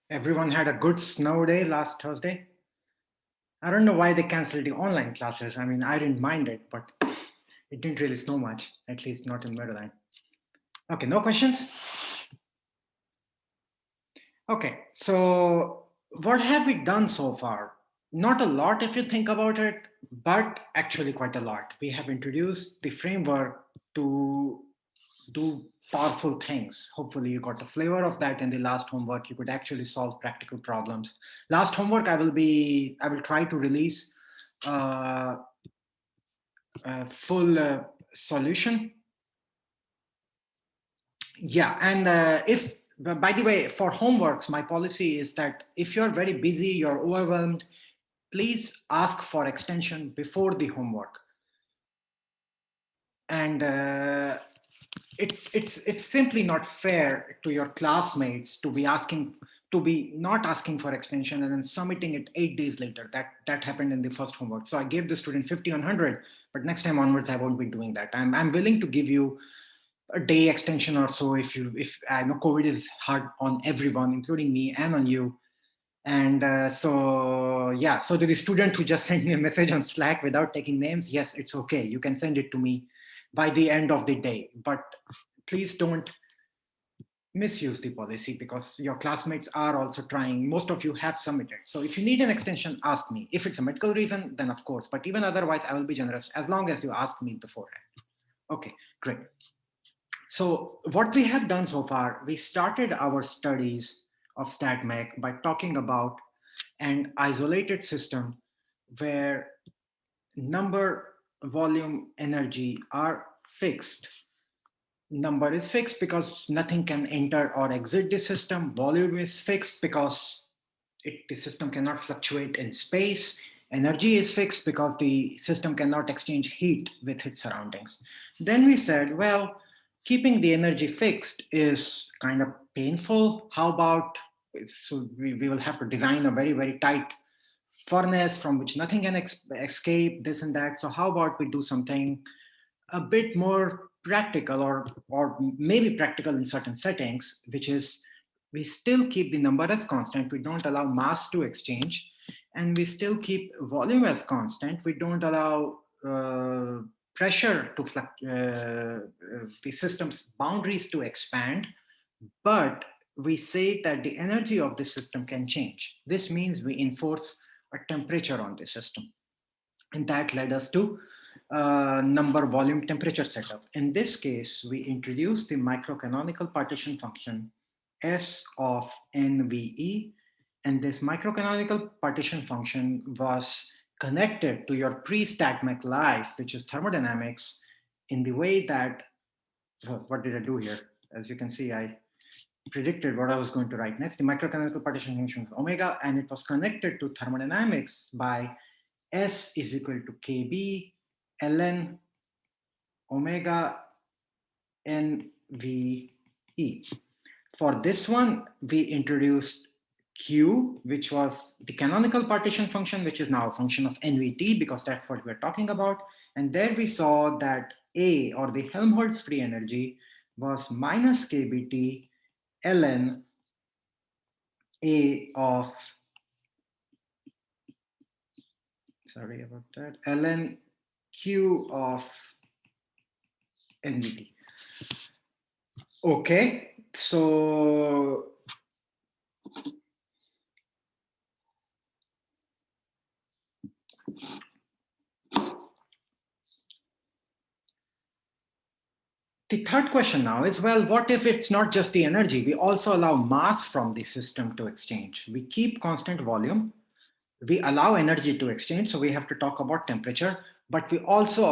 Everyone had a good snow day last Thursday. I don't know why they canceled the online classes. I mean, I didn't mind it, but it didn't really snow much, at least not in Maryland. Okay, no questions? Okay, so what have we done so far? Not a lot if you think about it, but actually quite a lot. We have introduced the framework to do powerful things. Hopefully, you got a flavor of that in the last homework. You could actually solve practical problems. Last homework, I will try to release uh, a full solution. Yeah, and if by the way, for homeworks, my policy is that if you're very busy, you're overwhelmed, please ask for extension before the homework. And it's simply not fair to your classmates to be not asking for extension and then submitting it 8 days later. That happened in the first homework. So I gave the student 50 on 100, but next time onwards I won't be doing that. I'm willing to give you a day extension or so if I know COVID is hard on everyone, including me and on you. And so yeah, so to the student who just sent me a message on Slack without taking names, yes, it's okay. You can send it to me by the end of the day, but please don't misuse the policy because your classmates are also trying. Most of you have submitted. So if you need an extension, ask me. If it's a medical reason, then of course, but even otherwise, I will be generous as long as you ask me beforehand. Okay, great. So what we have done so far, we started our studies of StatMech by talking about an isolated system where number, volume, energy are fixed. Number is fixed because nothing can enter or exit the system. Volume is fixed because the system cannot fluctuate in space. Energy is fixed because the system cannot exchange heat with its surroundings. Then we said, well, keeping the energy fixed is kind of painful. How about, so we will have to design a very, very tight furnace from which nothing can escape, this and that. So how about we do something a bit more practical or maybe practical in certain settings, which is we still keep the number as constant. We don't allow mass to exchange, and we still keep volume as constant. We don't allow pressure to the system's boundaries to expand, but we say that the energy of the system can change. This means we enforce a temperature on the system. And that led us to number volume temperature setup. In this case, we introduced the microcanonical partition function S of NVE. And this microcanonical partition function was connected to your pre-StatMech life, which is thermodynamics, in the way that, what did I do here? As you can see, I predicted what I was going to write next. The microcanonical partition function was omega, and it was connected to thermodynamics by S is equal to KB ln omega NVE. For this one, we introduced Q, which was the canonical partition function, which is now a function of NVT because that's what we're talking about. And there we saw that A, or the Helmholtz free energy, was minus KBT ln A of, sorry about that, ln Q of NVT. Okay, so the third question now is, well, what if it's not just the energy? We also allow mass from the system to exchange. We keep constant volume. We allow energy to exchange. So we have to talk about temperature, but we also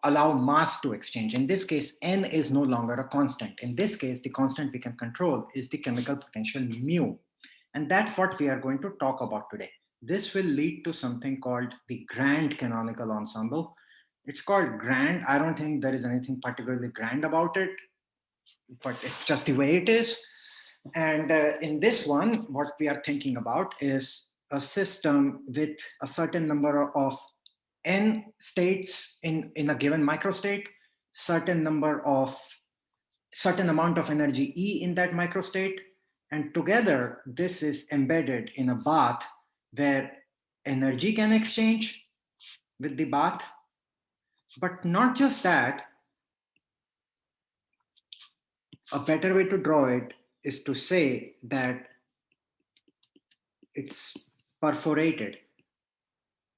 allow mass to exchange. In this case, N is no longer a constant. In this case, the constant we can control is the chemical potential mu. And that's what we are going to talk about today. This will lead to something called the grand canonical ensemble. It's called grand. I don't think there is anything particularly grand about it, but it's just the way it is. And in this one, what we are thinking about is a system with a certain number of n states in a given microstate, certain amount of energy E in that microstate, And together, this is embedded in a bath where energy can exchange with the bath. But not just that, a better way to draw it is to say that it's perforated.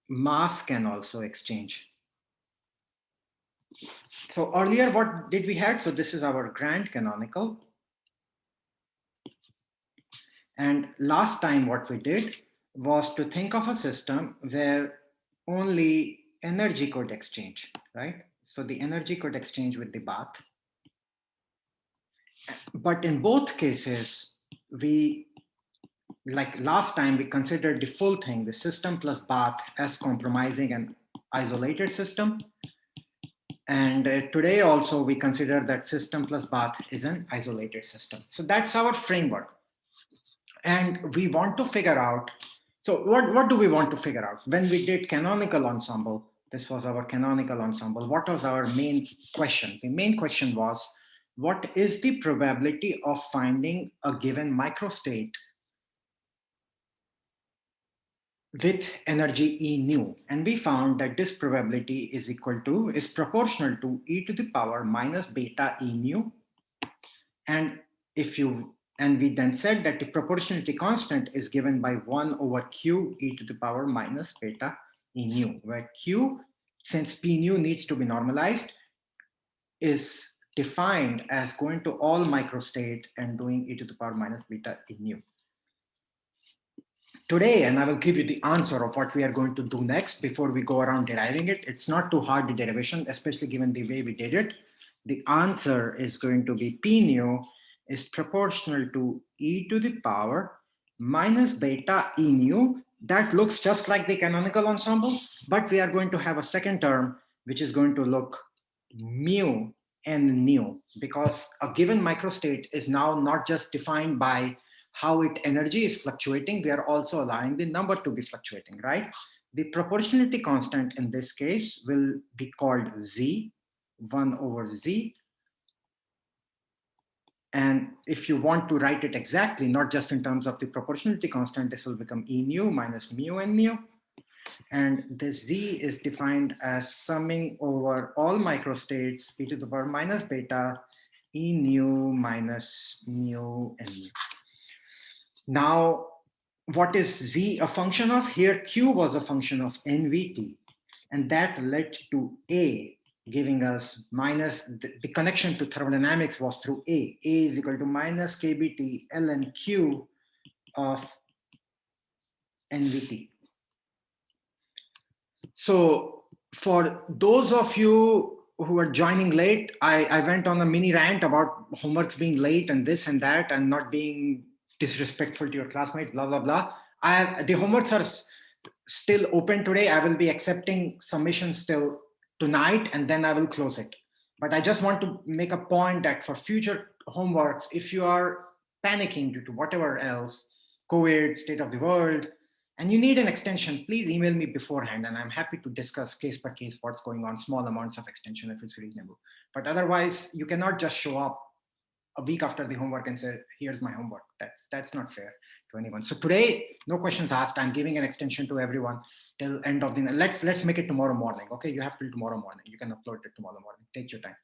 Mass can also exchange. So earlier, what did we had? So this is our grand canonical. And last time what we did was to think of a system where only energy could exchange, right? So the energy could exchange with the bath. But in both cases, we, like last time, we considered the full thing, the system plus bath, as compromising an isolated system. And today also we consider that system plus bath is an isolated system. So that's our framework. And we want to figure out, so what do we want to figure out? When we did canonical ensemble, this was our canonical ensemble, what was our main question? The main question was, what is the probability of finding a given microstate with energy E nu? And we found that this probability is proportional to e to the power minus beta E nu. And we then said that the proportionality constant is given by 1 over q e to the power minus beta E nu, where q, since P nu needs to be normalized, is defined as going to all microstate and doing e to the power minus beta E nu. Today, and I will give you the answer of what we are going to do next before we go around deriving it. It's not too hard, the derivation, especially given the way we did it. The answer is going to be P nu is proportional to e to the power minus beta E nu. That looks just like the canonical ensemble, but we are going to have a second term, which is going to look mu n nu, because a given microstate is now not just defined by how its energy is fluctuating, we are also allowing the number to be fluctuating, right? The proportionality constant in this case will be called Z, 1 over Z. And if you want to write it exactly, not just in terms of the proportionality constant, this will become E nu minus mu n nu. And this Z is defined as summing over all microstates e to the power minus beta E nu minus mu n nu. Now, what is Z a function of? Here, Q was a function of NVT, and that led to A giving us minus, the connection to thermodynamics was through A. A is equal to minus KBT ln Q of NVT. So for those of you who are joining late, I went on a mini rant about homeworks being late and this and that and not being disrespectful to your classmates, blah, blah, blah. The homeworks are still open today. I will be accepting submissions till tonight and then I will close it. But I just want to make a point that for future homeworks, if you are panicking due to whatever else, COVID, state of the world, and you need an extension, please email me beforehand and I'm happy to discuss case by case what's going on, small amounts of extension if it's reasonable. But otherwise, you cannot just show up a week after the homework and say, here's my homework. That's not fair to anyone. So today, no questions asked. I'm giving an extension to everyone till end of the night. Let's make it tomorrow morning. Okay, you have till tomorrow morning. You can upload it tomorrow morning. Take your time.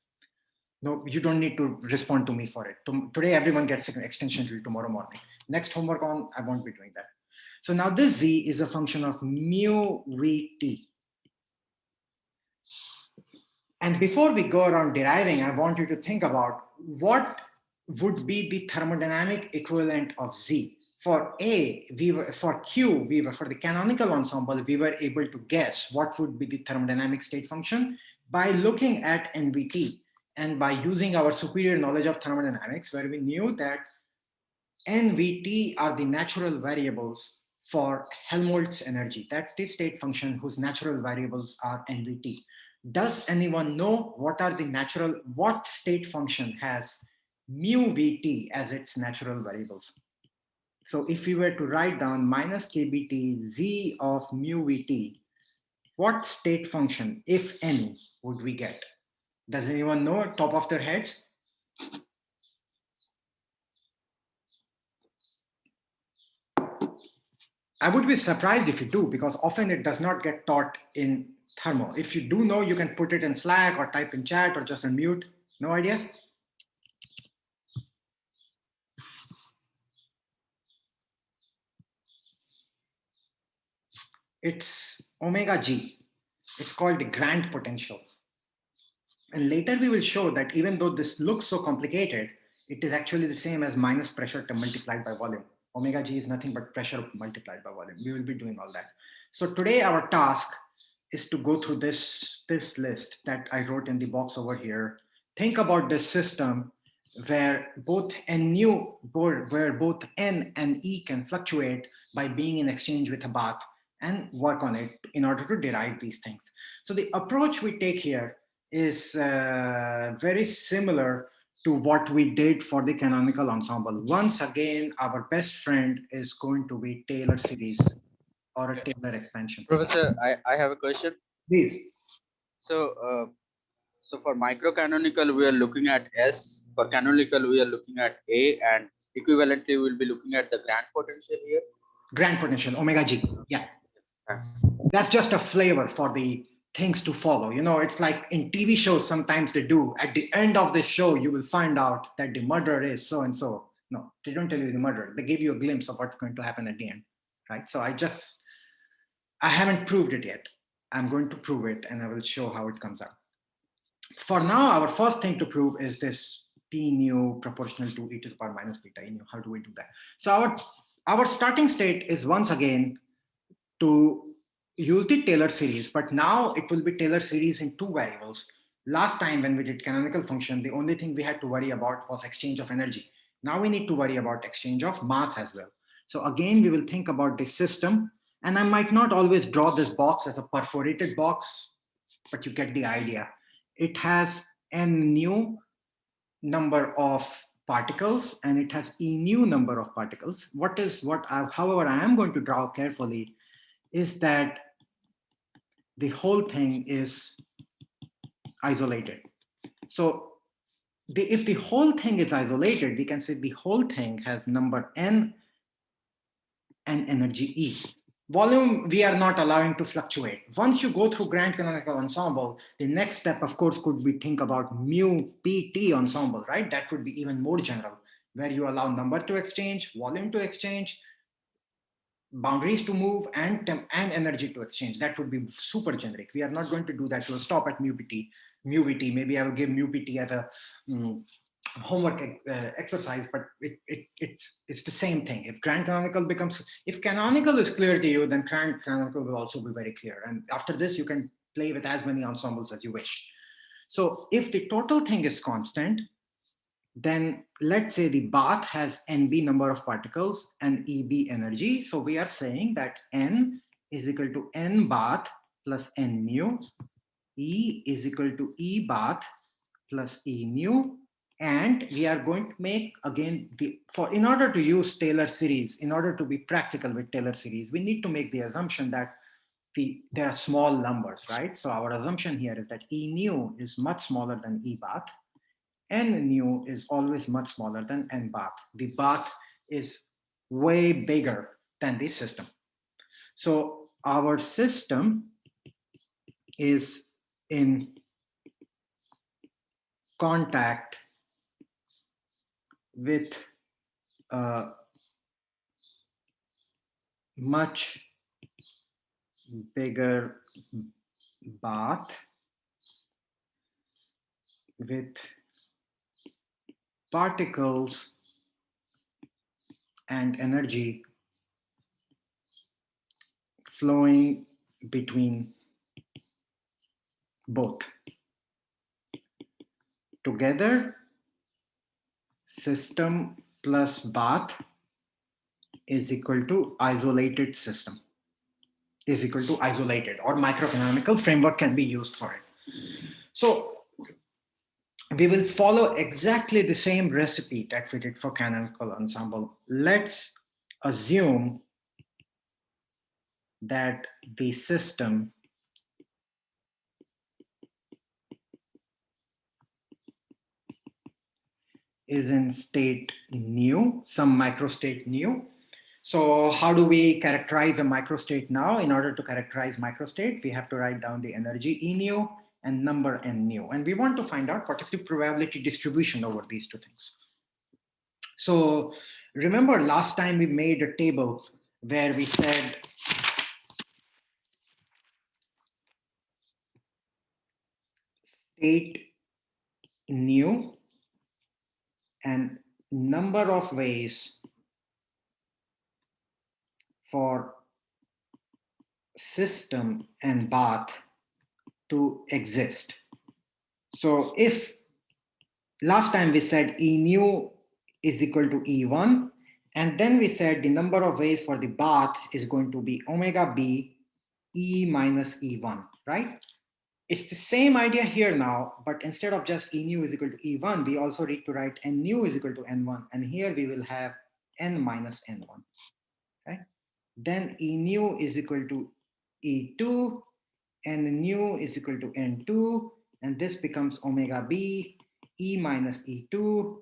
No, you don't need to respond to me for it. Today, everyone gets an extension till tomorrow morning. Next homework on, I won't be doing that. So now this Z is a function of mu Vt. And before we go around deriving, I want you to think about what would be the thermodynamic equivalent of Z. For A, for Q, for the canonical ensemble, we were able to guess what would be the thermodynamic state function by looking at NVT and by using our superior knowledge of thermodynamics, where we knew that NVT are the natural variables for Helmholtz energy. That's the state function whose natural variables are NVT. Does anyone know what state function has mu Vt as its natural variables? So if we were to write down minus kBt z of mu Vt, what state function, if any, would we get? Does anyone know top of their heads? I would be surprised if you do, because often it does not get taught in thermal. If you do know, you can put it in Slack or type in chat or just unmute. No ideas? It's omega G. It's called the Grant potential. And later we will show that even though this looks so complicated, it is actually the same as minus pressure multiplied by volume. Omega G is nothing but pressure multiplied by volume. We will be doing all that. So today our task is to go through this list that I wrote in the box over here. Think about this system where both N nu, where both N and E can fluctuate by being in exchange with a bath, and work on it in order to derive these things. So the approach we take here is very similar to what we did for the canonical ensemble. Once again, our best friend is going to be Taylor series or a Taylor expansion. Professor, I have a question. Please. So, so for microcanonical, we are looking at S. For canonical, we are looking at A, and equivalently, we'll be looking at the Grant potential here. Grant potential, omega G. Yeah. Thanks. That's just a flavor for the things to follow. You know, it's like in TV shows, sometimes they do. At the end of the show, you will find out that the murderer is so and so. No, they don't tell you the murderer. They give you a glimpse of what's going to happen at the end, right? So I haven't proved it yet. I'm going to prove it, and I will show how it comes out. For now, our first thing to prove is this P nu proportional to e to the power minus beta nu. How do we do that? So our starting state is once again to use the Taylor series, but now it will be Taylor series in two variables. Last time when we did canonical function, the only thing we had to worry about was exchange of energy. Now we need to worry about exchange of mass as well. So again, we will think about the system, and I might not always draw this box as a perforated box, but you get the idea. It has n nu number of particles and it has e nu number of particles. However, I am going to draw carefully is that the whole thing is isolated. So if the whole thing is isolated, we can say the whole thing has number n and energy E. Volume, we are not allowing to fluctuate. Once you go through Grant canonical ensemble, the next step, of course, could be think about mu PT ensemble, right? That would be even more general, where you allow number to exchange, volume to exchange, boundaries to move, and energy to exchange. That would be super generic. We are not going to do that. We'll stop at mu PT. Maybe I will give mu PT as a homework exercise, but it's the same thing. If canonical is clear to you, then Grant canonical will also be very clear. And after this, you can play with as many ensembles as you wish. So if the total thing is constant, then let's say the bath has NB number of particles and EB energy. So we are saying that N is equal to N bath plus N nu, E is equal to E bath plus E nu, and we are going to make again in order to use Taylor series, in order to be practical with Taylor series, we need to make the assumption that there are small numbers, right? So our assumption here is that E nu is much smaller than E bath. N nu is always much smaller than N bath. The bath is way bigger than the system. So our system is in contact with a much bigger bath with particles and energy flowing between both. Together, system plus bath is equal to isolated system, is equal to isolated, or microcanonical framework can be used for it. So we will follow exactly the same recipe that we did for canonical ensemble. Let's assume that the system is in state nu, some microstate nu. So how do we characterize a microstate now? In order to characterize microstate, we have to write down the energy E nu and number N nu. And we want to find out what is the probability distribution over these two things. So remember last time we made a table where we said state nu and number of ways for system and bath to exist. So if last time we said E nu is equal to E1, and then we said the number of ways for the bath is going to be omega B E minus E1, right? It's the same idea here now, but instead of just E nu is equal to E1, we also need to write N nu is equal to N1, and here we will have N minus N1, right? Then E nu is equal to E2, N nu is equal to N2, and this becomes omega B, E minus E2,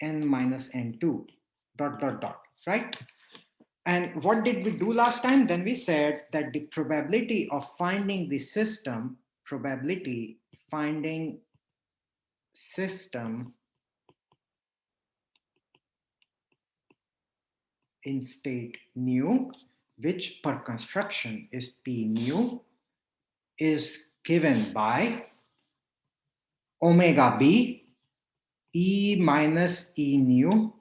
N minus N2, dot, dot, dot, right? And what did we do last time? Then we said that the probability of finding the system, probability finding system in state nu, which per construction is P nu, is given by omega B E minus E nu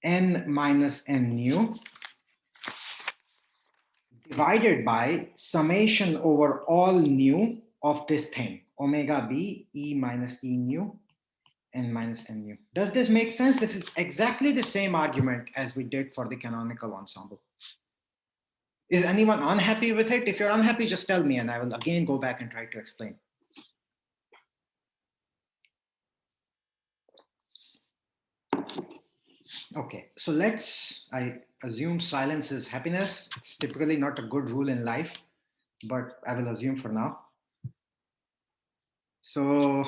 N minus N nu divided by summation over all nu of this thing, omega B E minus E nu N minus N nu. Does this make sense? This is exactly the same argument as we did for the canonical ensemble. Is anyone unhappy with it? If you're unhappy, just tell me and I will again go back and try to explain. Okay, so I assume silence is happiness. It's typically not a good rule in life, but I will assume for now. So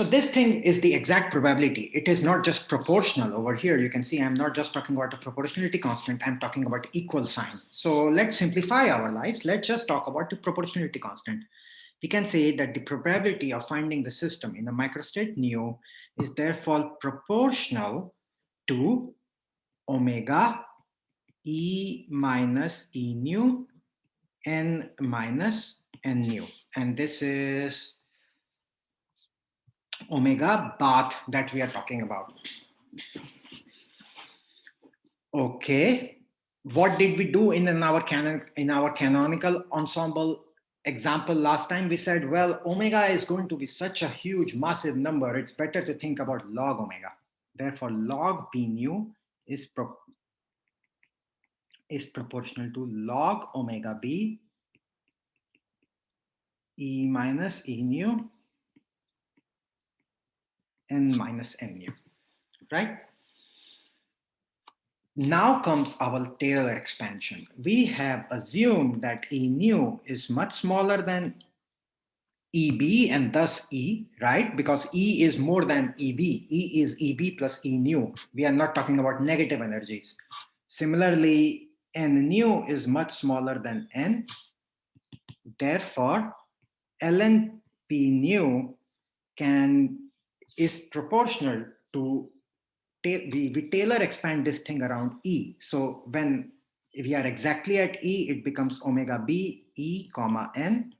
this thing is the exact probability. It is not just proportional. Over here, you can see I'm not just talking about a proportionality constant, I'm talking about equal sign. So let's simplify our lives. Let's just talk about the proportionality constant. We can say that the probability of finding the system in a microstate nu is therefore proportional to omega E minus E nu N minus N nu. And this is omega bath that we are talking about. Okay, what did we do in our canonical ensemble example last time? We said, well, omega is going to be such a huge, massive number. It's better to think about log omega. Therefore, log P nu is proportional to log omega B E minus E nu N minus N nu, right? Now comes our Taylor expansion. We have assumed that E nu is much smaller than EB and thus E, right? Because E is more than EB. E is EB plus E nu. We are not talking about negative energies. Similarly, N nu is much smaller than N. Therefore, ln P nu is proportional to, we Taylor expand this thing around E. So when we are exactly at E, it becomes omega B E comma N.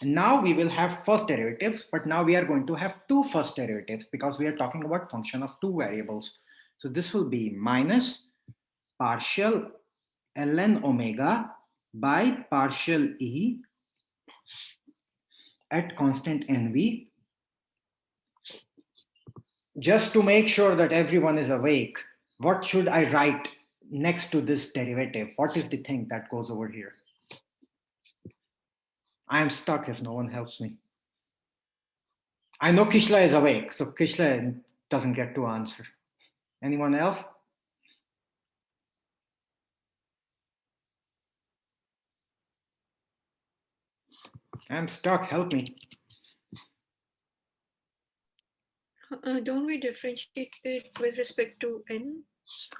And now we will have first derivatives, but now we are going to have two first derivatives because we are talking about function of two variables. So this will be minus partial ln omega by partial E at constant NV. Just to make sure that everyone is awake, what should I write next to this derivative? What is the thing that goes over here? I'm stuck if no one helps me. I know Kishla is awake, so Kishla doesn't get to answer. Anyone else? I'm stuck, help me. Don't we differentiate it with respect to n?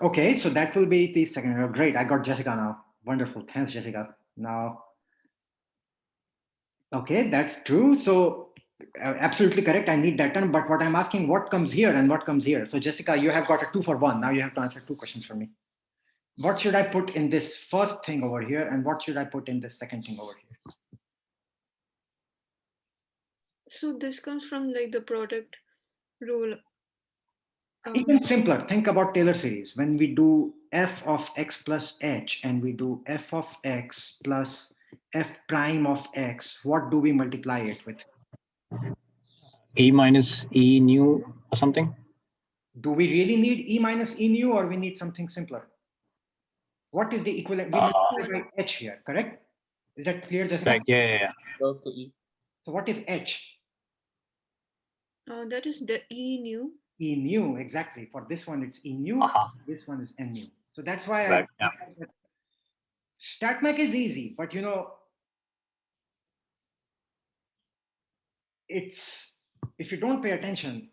Okay, so that will be the second. Oh, great, I got Jessica now. Wonderful, thanks, Jessica. Now, okay, that's true. So absolutely correct. I need that term, but what I'm asking, what comes here and what comes here? So Jessica, you have got a 2 for 1. Now you have to answer 2 questions for me. What should I put in this first thing over here, and what should I put in this second thing over here? So this comes from like the product rule. Even simpler, think about Taylor series. When we do f of x plus h and we do f of x plus f prime of x, what do we multiply it with? E minus E nu or something? Do we really need e minus e nu, or we need something simpler? What is the equivalent? We multiply by h here, correct? Is that clear, Jessica? Right, yeah. Delta E. So what if h? That is the E nu. E nu, exactly. For this one, it's e nu. This one is n nu. So that's why Right, I StatMech is easy, but you know, it's if you don't pay attention,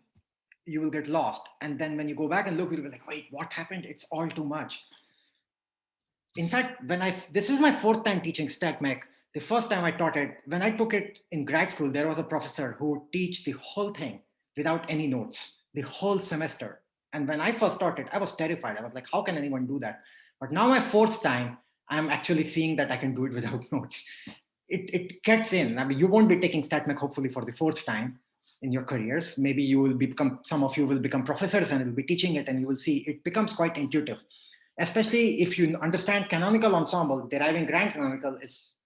you will get lost. And then when you go back and look, you'll be like, wait, what happened? It's all too much. In fact, this is my 4th time teaching StatMech. The first time I taught it, when I took it in grad school, there was a professor who would teach the whole thing without any notes, the whole semester. And when I first taught it, I was terrified. I was like, how can anyone do that? But now my 4th time, I'm actually seeing that I can do it without notes. It gets in. I mean, you won't be taking StatMech hopefully for the 4th time in your careers. Maybe you will become, some of you will become professors and will be teaching it, and you will see it becomes quite intuitive. Especially if you understand canonical ensemble, deriving grand canonical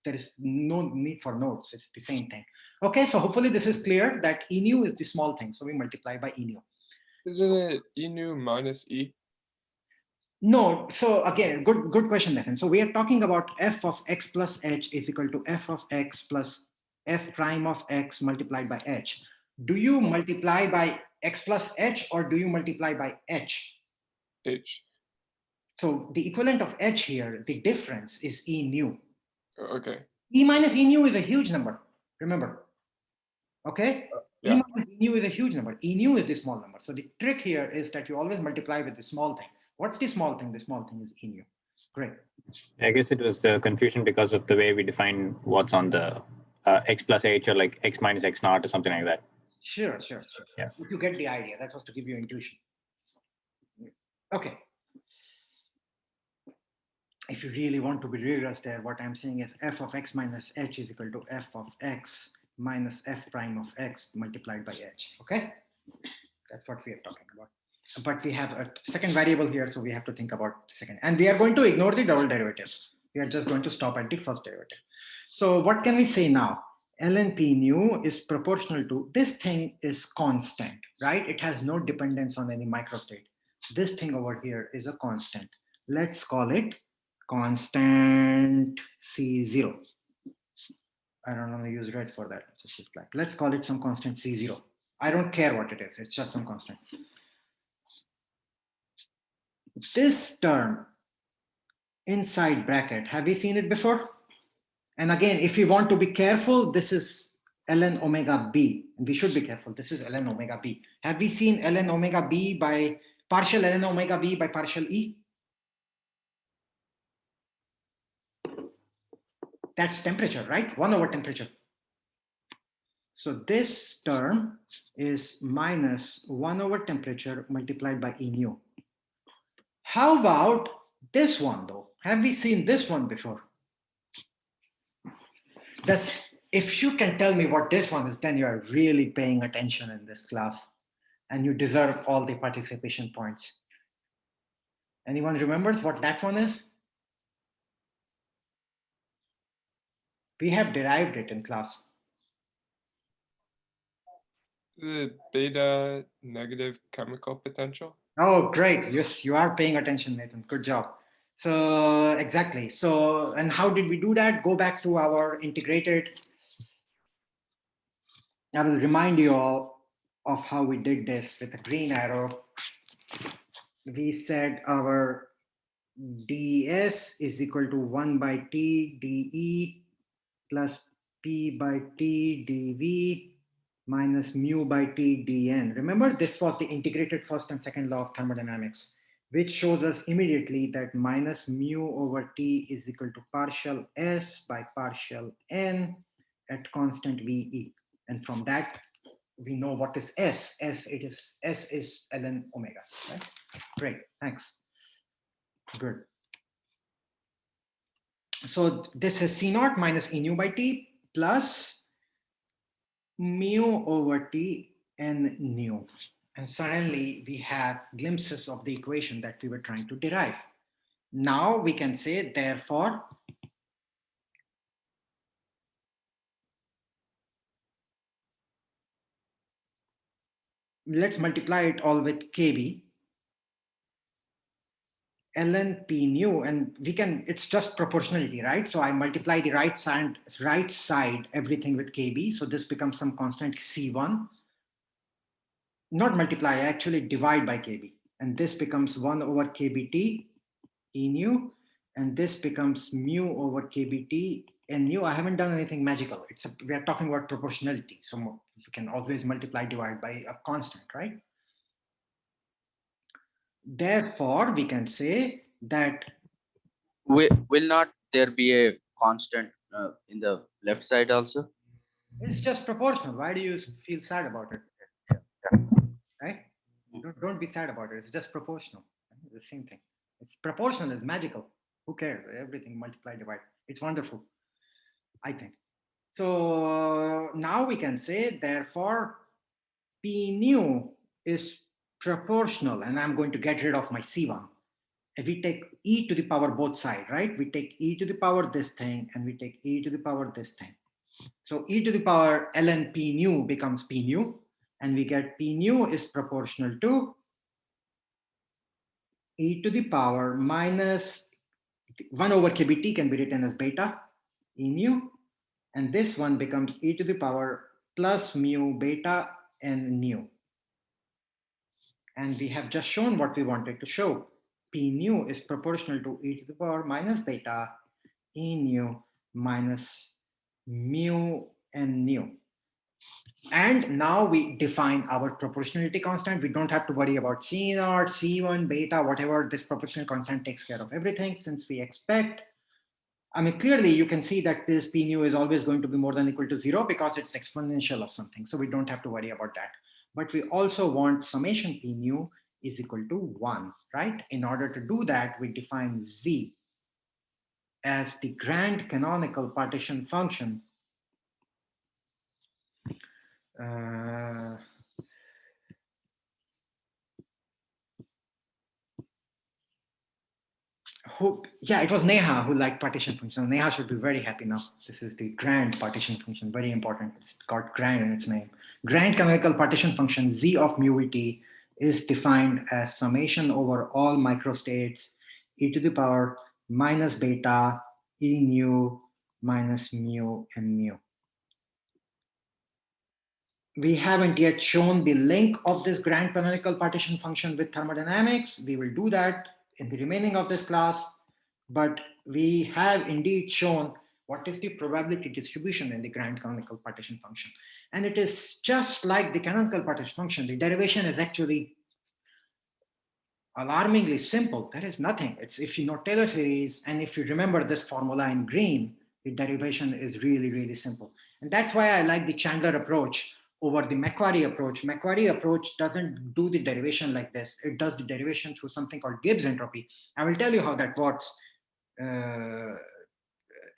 there is no need for notes. It's the same thing. Okay, so hopefully this is clear that E nu is the small thing. So we multiply by E nu. Isn't it E nu minus E? No, so again, good question, Nathan. So we are talking about f of x plus h is equal to f of x plus f prime of x multiplied by h. Do you multiply by x plus h, or do you multiply by h? H. So the equivalent of h here, the difference is E nu. Okay. E minus E nu is a huge number, remember. Okay? Yeah. E minus E nu is a huge number. E nu is the small number. So the trick here is that you always multiply with the small thing. What's the small thing? The small thing is E nu. Great. I guess it was the confusion because of the way we define what's on the x plus h, or like x minus x naught or something like that. Sure. Yeah. If you get the idea, that was to give you intuition. Okay. If you really want to be rigorous there, what I'm saying is f of x minus h is equal to f of x minus f prime of x multiplied by h. Okay? That's what we are talking about. But we have a second variable here, so we have to think about the second. And we are going to ignore the double derivatives. We are just going to stop at the first derivative. So what can we say now? ln p nu is proportional to, this thing is constant, right? It has no dependence on any microstate. This thing over here is a constant. Let's call it constant C0. I don't want to use red for that. Just use black. Let's call it some constant C0. I don't care what it is. It's just some constant. This term inside bracket, have we seen it before? And again, if you want to be careful, this is ln omega b. And we should be careful. This is ln omega b. Have we seen ln omega b by partial ln omega b by partial e? That's temperature, right? 1 over temperature. So this term is minus 1 over temperature multiplied by E nu. How about this one though? Have we seen this one before? If you can tell me what this one is, then you are really paying attention in this class and you deserve all the participation points. Anyone remembers what that one is? We have derived it in class. The beta negative chemical potential. Oh, great. Yes, you are paying attention, Nathan. Good job. So exactly. So, and how did we do that? Go back to our integrated. I will remind you all of how we did this with a green arrow. We said our ds is equal to 1 by t dE plus p by t dV minus mu by T dn. Remember, this was the integrated first and second law of thermodynamics, which shows us immediately that minus mu over T is equal to partial S by partial N at constant VE. And from that, we know what is S. S is ln omega, right? Great, thanks. Good. So this is C naught minus E nu by T plus mu over T n nu. And suddenly we have glimpses of the equation that we were trying to derive. Now we can say, therefore, let's multiply it all with KB, ln P nu, and we can, it's just proportionality, right? So I multiply the right side, everything with KB. So this becomes some constant C1. Not multiply, I actually divide by KB. And this becomes 1 over KBT E nu, and this becomes mu over KBT N nu. I haven't done anything magical. We are talking about proportionality. So we can always multiply, divide by a constant, right? Therefore, we can say that Will not there be a constant in the left side also? it's just proportional. Why do you feel sad about it? Right? Don't be sad about it. It's just proportional. It's the same thing. It's proportional, it's magical. Who cares? Everything multiply, divide. It's wonderful, I think. So now we can say, therefore, P nu is proportional, and I'm going to get rid of my C1. If we take e to the power both sides, right? We take e to the power this thing, and we take e to the power this thing. So e to the power ln P nu becomes P nu, and we get P nu is proportional to e to the power minus 1 over kBt can be written as beta E nu, and this one becomes e to the power plus mu beta n nu. And we have just shown what we wanted to show. P nu is proportional to e to the power minus beta E nu minus mu n nu. And now we define our proportionality constant. We don't have to worry about C naught, C1, beta, whatever. This proportional constant takes care of everything, since we expect, I mean, clearly you can see that this P nu is always going to be more than equal to 0 because it's exponential of something. So we don't have to worry about that. But we also want summation P nu is equal to 1, right? In order to do that, we define Z as the grand canonical partition function yeah, it was Neha who liked partition function. Neha should be very happy now. This is the grand partition function, very important. It's got grand in its name. Grand canonical partition function Z of mu Vt is defined as summation over all microstates e to the power minus beta E nu minus mu and mu. We haven't yet shown the link of this grand canonical partition function with thermodynamics. We will do that in the remaining of this class, but we have indeed shown what is the probability distribution in the grand canonical partition function. And it is just like the canonical partition function. The derivation is actually alarmingly simple. There is nothing. It's if you know Taylor series, and if you remember this formula in green, the derivation is really, really simple. And that's why I like the Chandler approach over the Macquarie approach. Macquarie approach doesn't do the derivation like this. It does the derivation through something called Gibbs entropy. I will tell you how that works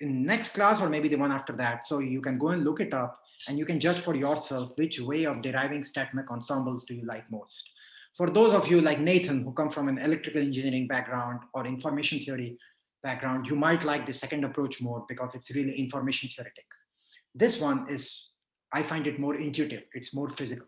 in next class, or maybe the one after that. So you can go and look it up, and you can judge for yourself which way of deriving StatMech ensembles do you like most. For those of you like Nathan, who come from an electrical engineering background or information theory background, you might like the second approach more because it's really information theoretic. This one is, I find it more intuitive. It's more physical.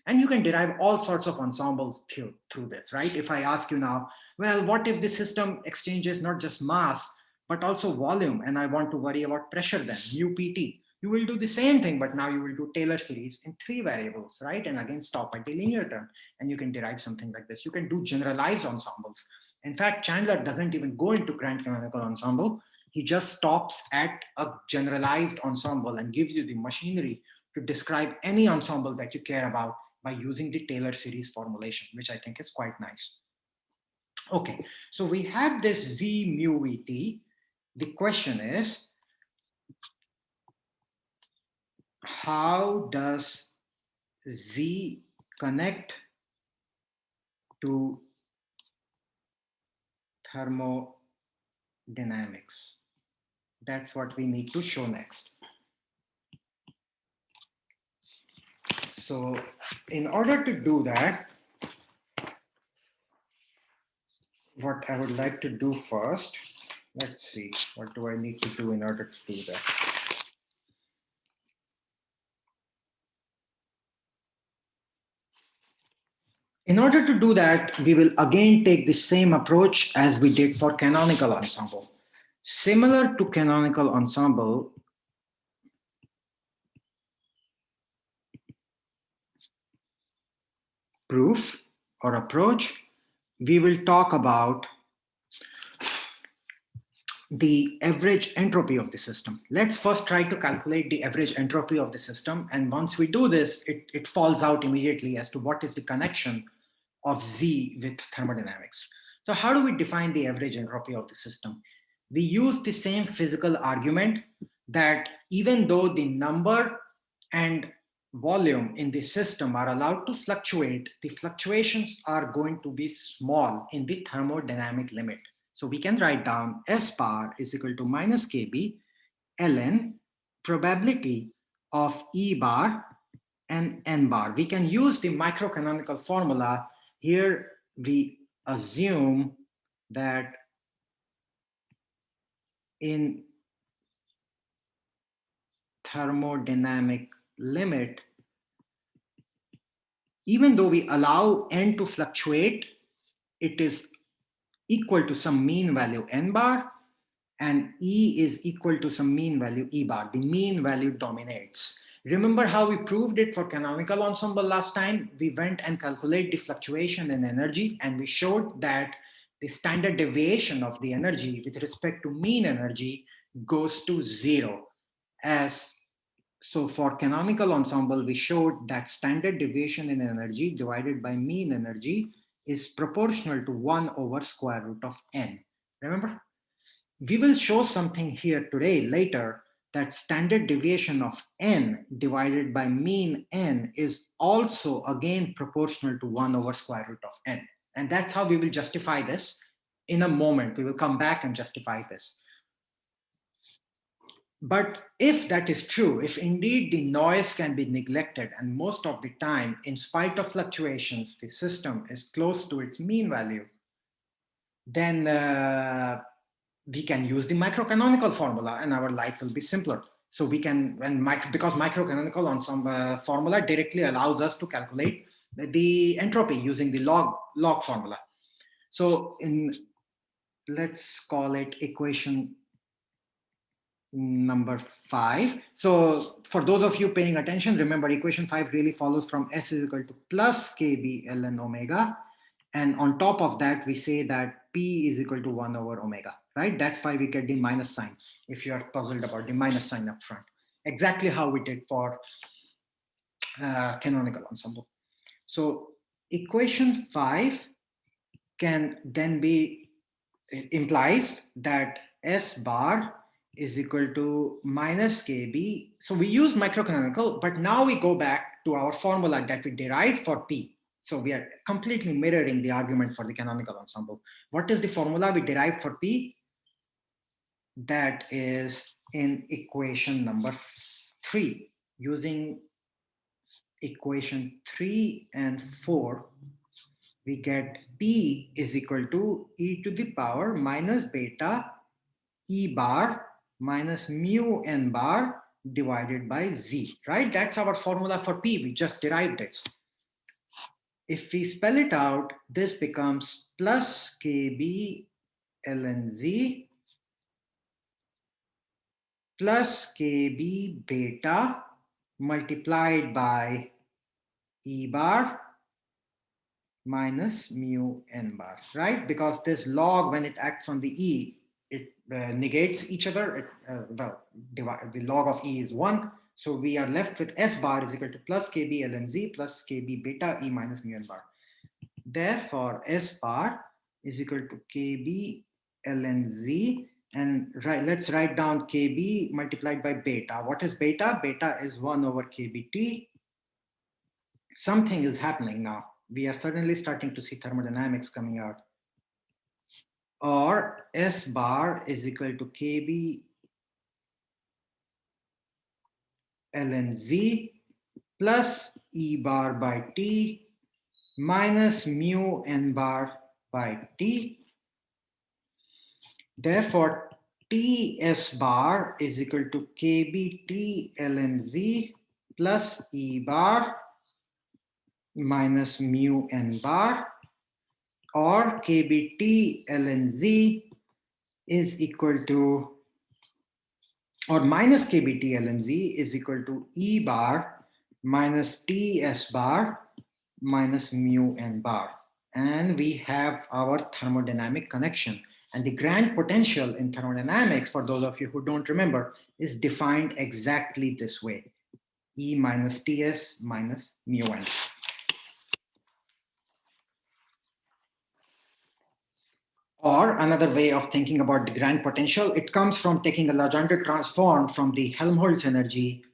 And you can derive all sorts of ensembles through this, right? If I ask you now, well, what if the system exchanges not just mass, but also volume, and I want to worry about pressure then, mu pt. You will do the same thing, but now you will do Taylor series in 3 variables, right? And again, stop at the linear term, and you can derive something like this. You can do generalized ensembles. In fact, Chandler doesn't even go into grand canonical ensemble. He just stops at a generalized ensemble and gives you the machinery to describe any ensemble that you care about by using the Taylor series formulation, which I think is quite nice. Okay, so we have this Z mu VT. The question is, how does Z connect to thermodynamics? That's what we need to show next. So in order to do that, what I would like to do first, let's see, what do I need to do in order to do that? In order to do that, we will again take the same approach as we did for canonical ensemble. Similar to canonical ensemble, proof or approach, we will talk about the average entropy of the system. Let's first try to calculate the average entropy of the system. And once we do this, it falls out immediately as to what is the connection of Z with thermodynamics. So how do we define the average entropy of the system? We use the same physical argument that even though the number and volume in the system are allowed to fluctuate, the fluctuations are going to be small in the thermodynamic limit. So we can write down S bar is equal to minus KB ln probability of E bar and N bar. We can use the microcanonical formula. Here we assume that in thermodynamic limit, even though we allow N to fluctuate, it is equal to some mean value N bar, and E is equal to some mean value E bar. The mean value dominates. Remember how we proved it for canonical ensemble last time? We went and calculated the fluctuation in energy, and we showed that the standard deviation of the energy with respect to mean energy goes to 0. So for canonical ensemble, we showed that standard deviation in energy divided by mean energy is proportional to 1 over square root of N. Remember? We will show something here today later that standard deviation of N divided by mean N is also again proportional to 1 over square root of N. And that's how we will justify this. In a moment, we will come back and justify this. But if that is true, if indeed the noise can be neglected, and most of the time, in spite of fluctuations, the system is close to its mean value, then we can use the microcanonical formula and our life will be simpler. So we can, because microcanonical ensemble formula directly allows us to calculate the entropy using the log formula. So let's call it equation number 5. So for those of you paying attention, remember equation 5 really follows from S is equal to plus KB ln omega. And on top of that, we say that P is equal to 1 over omega, right? That's why we get the minus sign, if you are puzzled about the minus sign up front. Exactly how we did for canonical ensemble. So equation 5 can then be, implies that S bar is equal to minus KB. So we use microcanonical, but now we go back to our formula that we derived for P. So we are completely mirroring the argument for the canonical ensemble. What is the formula we derived for P? That is in equation number 3. Using equation 3 and 4, we get P is equal to e to the power minus beta E bar minus mu N bar divided by Z, right? That's our formula for P. We just derived it. If we spell it out, this becomes plus KB ln Z plus KB beta multiplied by E bar minus mu N bar, right? Because this log, when it acts on the E, it negates each other. The log of E is 1. So we are left with S bar is equal to plus KB ln Z plus KB beta E minus mu n bar. Therefore, S bar is equal to KB ln Z, and let's write down KB multiplied by beta. What is beta? Beta is 1 over KBT. Something is happening now. We are suddenly starting to see thermodynamics coming out. Or S bar is equal to KB ln Z plus E bar by T minus mu n bar by T. Therefore, Ts bar is equal to KBT ln Z plus E bar minus mu n bar, or KBT ln Z is equal to, or minus KBT ln Z is equal to E bar minus Ts bar minus mu n bar. And we have our thermodynamic connection. And the grand potential in thermodynamics, for those of you who don't remember, is defined exactly this way: E minus Ts minus mu n. Or another way of thinking about the grand potential, it comes from taking a Legendre transform from the Helmholtz energy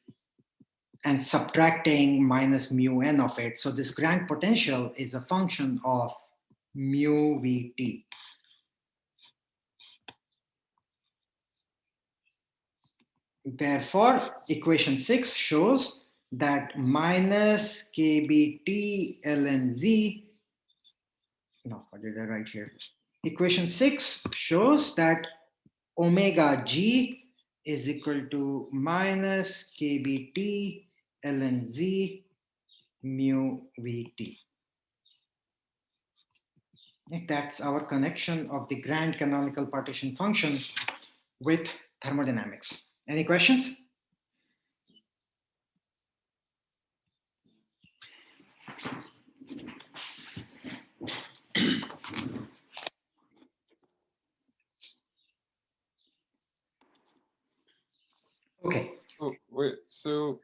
and subtracting minus mu n of it. So this grand potential is a function of mu Vt. Therefore, equation 6 shows that minus KBT ln Z, no, what did I write here? Equation 6 shows that omega G is equal to minus KBT ln Z mu Vt. That's our connection of the grand canonical partition function with thermodynamics. Any questions? Okay. Oh, wait, so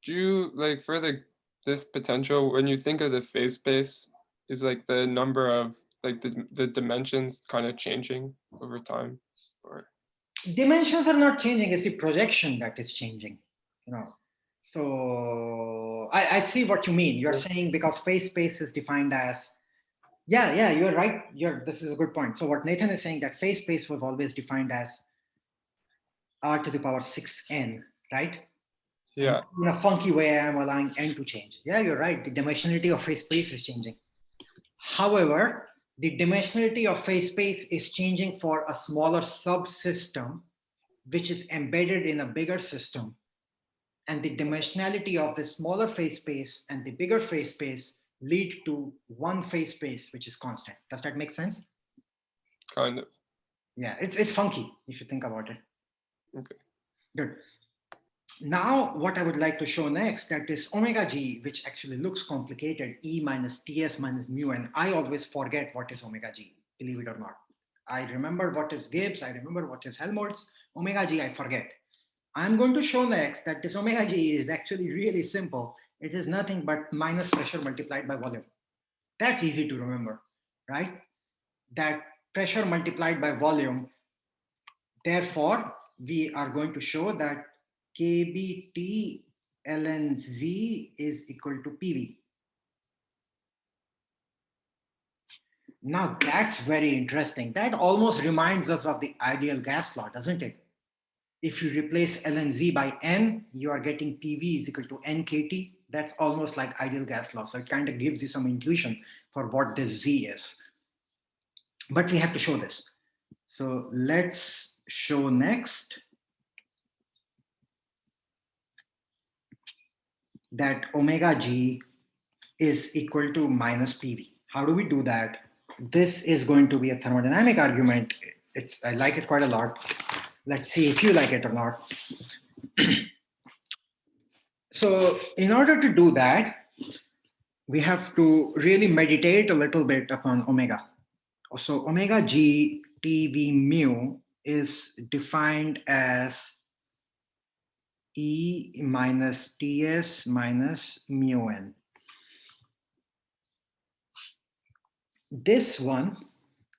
do you like for this potential, when you think of the phase space, is like the number of like the dimensions kind of changing over time? Or Dimensions are not changing, it's the projection that is changing, you know. So I see what you mean. You're saying because phase space is defined as, yeah, you're right. This is a good point. So what Nathan is saying, that phase space was always defined as r to the power 6n, right? yeah. And in a funky way, I'm allowing n to change. Yeah, you're right. The dimensionality of phase space is changing. However, the dimensionality of phase space is changing for a smaller subsystem, which is embedded in a bigger system. And the dimensionality of the smaller phase space and the bigger phase space lead to one phase space, which is constant. Does that make sense? Kind of. Yeah, it's funky if you think about it. Okay. Good. Now, what I would like to show next, that is omega G, which actually looks complicated, E minus Ts minus mu, and I always forget what is omega G, believe it or not. I remember what is Gibbs, I remember what is Helmholtz. Omega G, I forget. I'm going to show next that this omega G is actually really simple. It is nothing but minus pressure multiplied by volume. That's easy to remember, right? That pressure multiplied by volume. Therefore, we are going to show that KBT ln Z is equal to PV. Now that's very interesting. That almost reminds us of the ideal gas law, doesn't it? If you replace ln Z by N, you are getting PV is equal to NKT. That's almost like ideal gas law. So it kind of gives you some intuition for what this Z is. But we have to show this. So let's show next that omega G is equal to minus PV. How do we do that? This is going to be a thermodynamic argument. I like it quite a lot. Let's see if you like it or not. So in order to do that, we have to really meditate a little bit upon omega. So omega G TV mu is defined as E minus Ts minus mu n. This one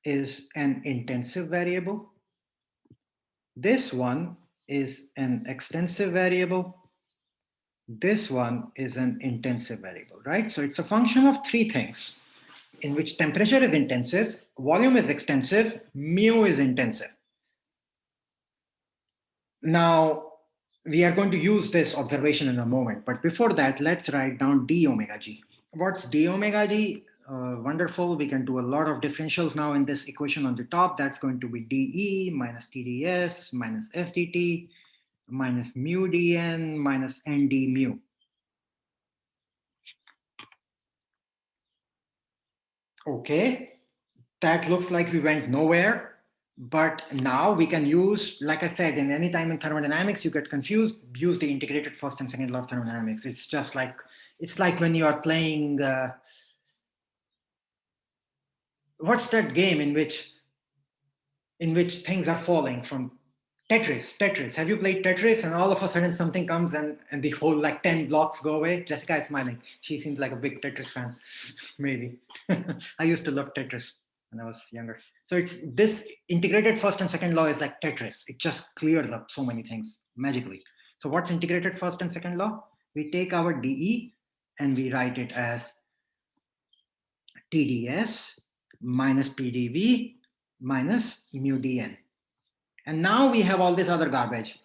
is an intensive variable. This one is an extensive variable. This one is an intensive variable, right? So it's a function of three things in which temperature is intensive, volume is extensive, mu is intensive. Now, we are going to use this observation in a moment, but before that, let's write down d omega g. What's d omega g? Wonderful, we can do a lot of differentials now in this equation on the top. That's going to be dE minus TdS minus SDT minus mu dN minus nd mu. Okay, that looks like we went nowhere. But now we can use, like I said, in any time in thermodynamics, you get confused, use the integrated first and second law of thermodynamics. It's just like, it's like when you are playing, what's that game in which things are falling from Tetris. Have you played Tetris and all of a sudden something comes and the whole like 10 blocks go away? Jessica is smiling. She seems like a big Tetris fan, maybe. I used to love Tetris when I was younger. So it's this integrated first and second law is like Tetris. It just clears up so many things magically. So what's integrated first and second law? We take our dE and we write it as TdS minus PdV minus mu dN. And now we have all this other garbage,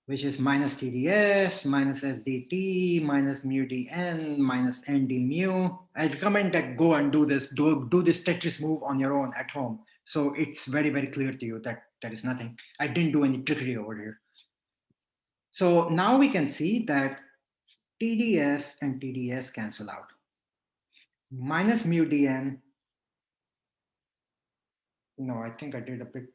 which is minus TdS, minus SDT, minus mu dN, minus nd mu. I recommend that go and do this Tetris move on your own at home. So it's very, very clear to you that there is nothing. I didn't do any trickery over here. So now we can see that TdS and TdS cancel out. Minus mu dN. No, I think I did a bit.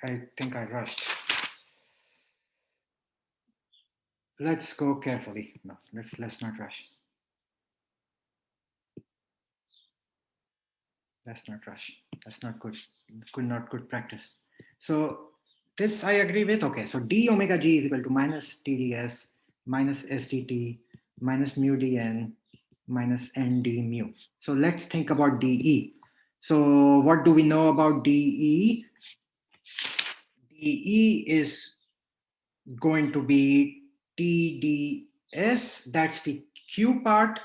I think I rushed. Let's go carefully. No, let's not rush. Let's not rush. That's not good. Not good practice. So this I agree with. Okay, so d omega g is equal to minus TdS minus SDT minus mu dN minus nd mu. So let's think about dE. So what do we know about dE? dE is going to be TdS, that's the Q part,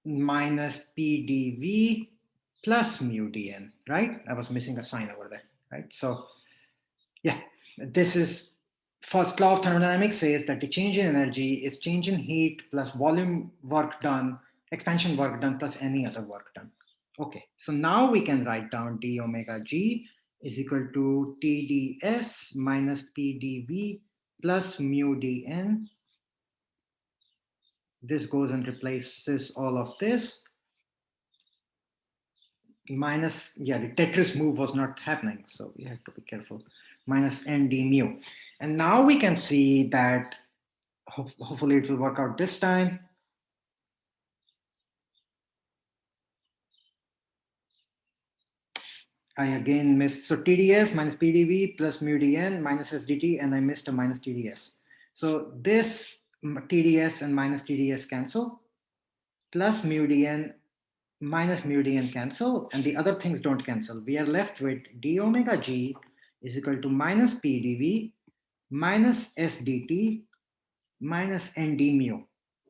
minus PDV plus mu dN, right? I was missing a sign over there, right? So yeah, this is first law of thermodynamics says that the change in energy is change in heat plus volume work done, expansion work done plus any other work done. Okay, so now we can write down d omega g is equal to TdS minus PDV plus mu dN. This goes and replaces all of this. Minus, yeah, the Tetris move was not happening, so we have to be careful. Minus nd mu. And now we can see that, hopefully it will work out this time. I again missed, so TdS minus PDV plus mu dN minus SDT, and I missed a minus TdS. So this TdS and minus TdS cancel, plus mu dN minus mu dN cancel, and the other things don't cancel. We are left with d omega g is equal to minus PDV minus SDT minus nd mu.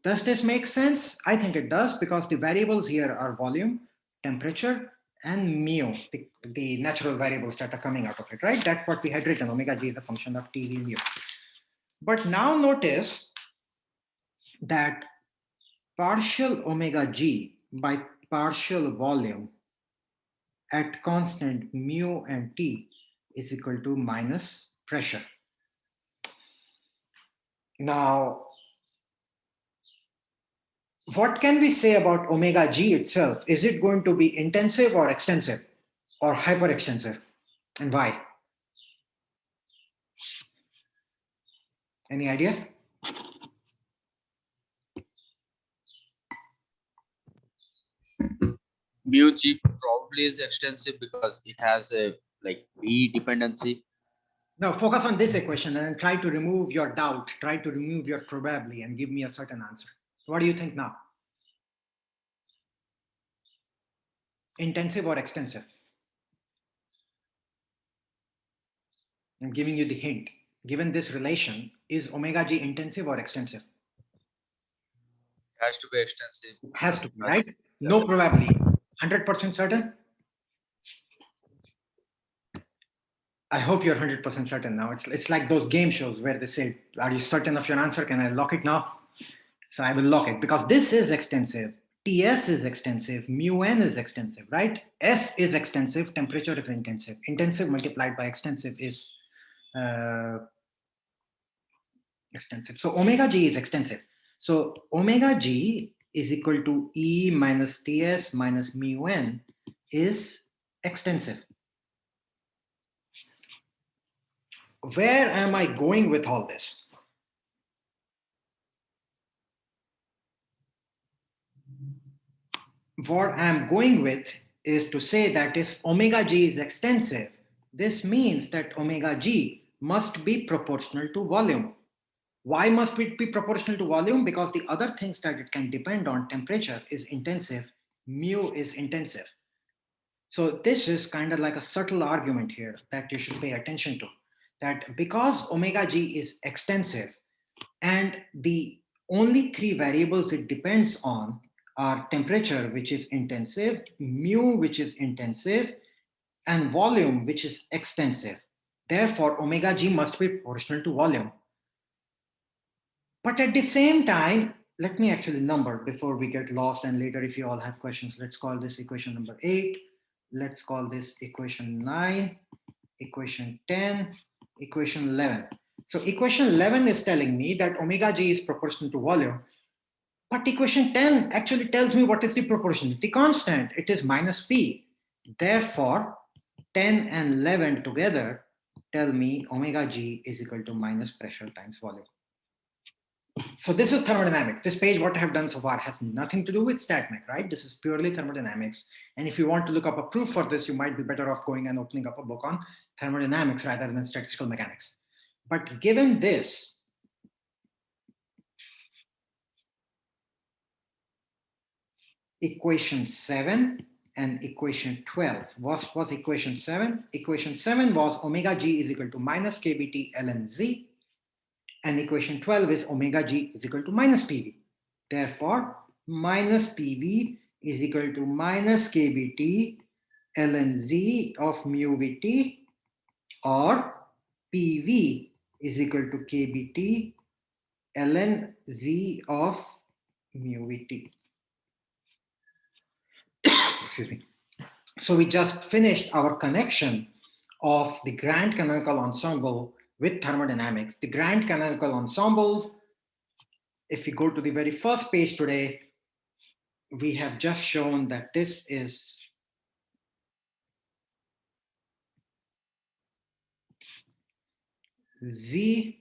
Does this make sense? I think it does, because the variables here are volume, temperature, and mu, the natural variables that are coming out of it, right? That's what we had written. Omega g is a function of TV mu. But now notice that partial omega g by partial volume at constant mu and t is equal to minus pressure. Now, what can we say about omega g itself? Is it going to be intensive or extensive or hyperextensive, and why? Any ideas? mu g probably is extensive because it has a like E dependency. Now focus on this equation and then try to remove your doubt, try to remove your probably and give me a certain answer. What do you think now? Intensive or extensive? I'm giving you the hint. Given this relation, is omega g intensive or extensive? Has to be extensive. Has to be, right? No probably. 100% certain? I hope you're 100% certain now. It's like those game shows where they say, are you certain of your answer? Can I lock it now? So I will lock it because this is extensive. TS is extensive. Mu n is extensive, right? S is extensive. Temperature is intensive. Intensive multiplied by extensive is extensive. So omega g is extensive. So omega g is equal to E minus TS minus mu n is extensive. Where am I going with all this? What I'm going with is to say that if omega g is extensive, this means that omega g must be proportional to volume. Why must it be proportional to volume? Because the other things that it can depend on, temperature is intensive, mu is intensive. So this is kind of like a subtle argument here that you should pay attention to, that because omega g is extensive and the only three variables it depends on are temperature, which is intensive, mu, which is intensive, and volume, which is extensive. Therefore, omega g must be proportional to volume. But at the same time, let me actually number before we get lost, and later if you all have questions, let's call this equation number 8. Let's call this equation 9, equation 10, equation 11. So equation 11 is telling me that omega g is proportional to volume. But equation 10 actually tells me what is the proportionality constant. It is minus P. Therefore, 10 and 11 together tell me omega g is equal to minus pressure times volume. So this is thermodynamics. This page, what I have done so far, has nothing to do with StatMech, right? This is purely thermodynamics. And if you want to look up a proof for this, you might be better off going and opening up a book on thermodynamics rather than statistical mechanics. But given this, equation 7 and equation 12. What was equation 7? Equation 7 was omega g is equal to minus kBT ln z. And equation 12 is omega g is equal to minus PV. Therefore, minus PV is equal to minus kBT ln z of mu Vt, or PV is equal to kBT ln z of mu Vt. Excuse me. So we just finished our connection of the grand canonical ensemble with thermodynamics. The grand canonical ensemble, if we go to the very first page today, we have just shown that this is z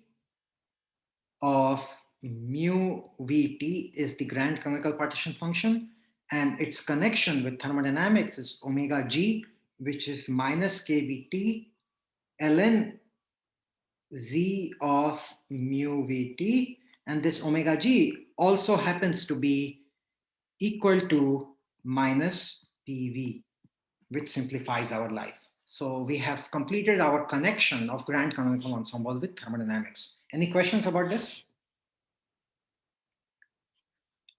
of mu Vt is the grand canonical partition function, and its connection with thermodynamics is omega g, which is minus kBT ln z of mu Vt, and this omega g also happens to be equal to minus PV, which simplifies our life. So we have completed our connection of grand canonical ensemble with thermodynamics. Any questions about this?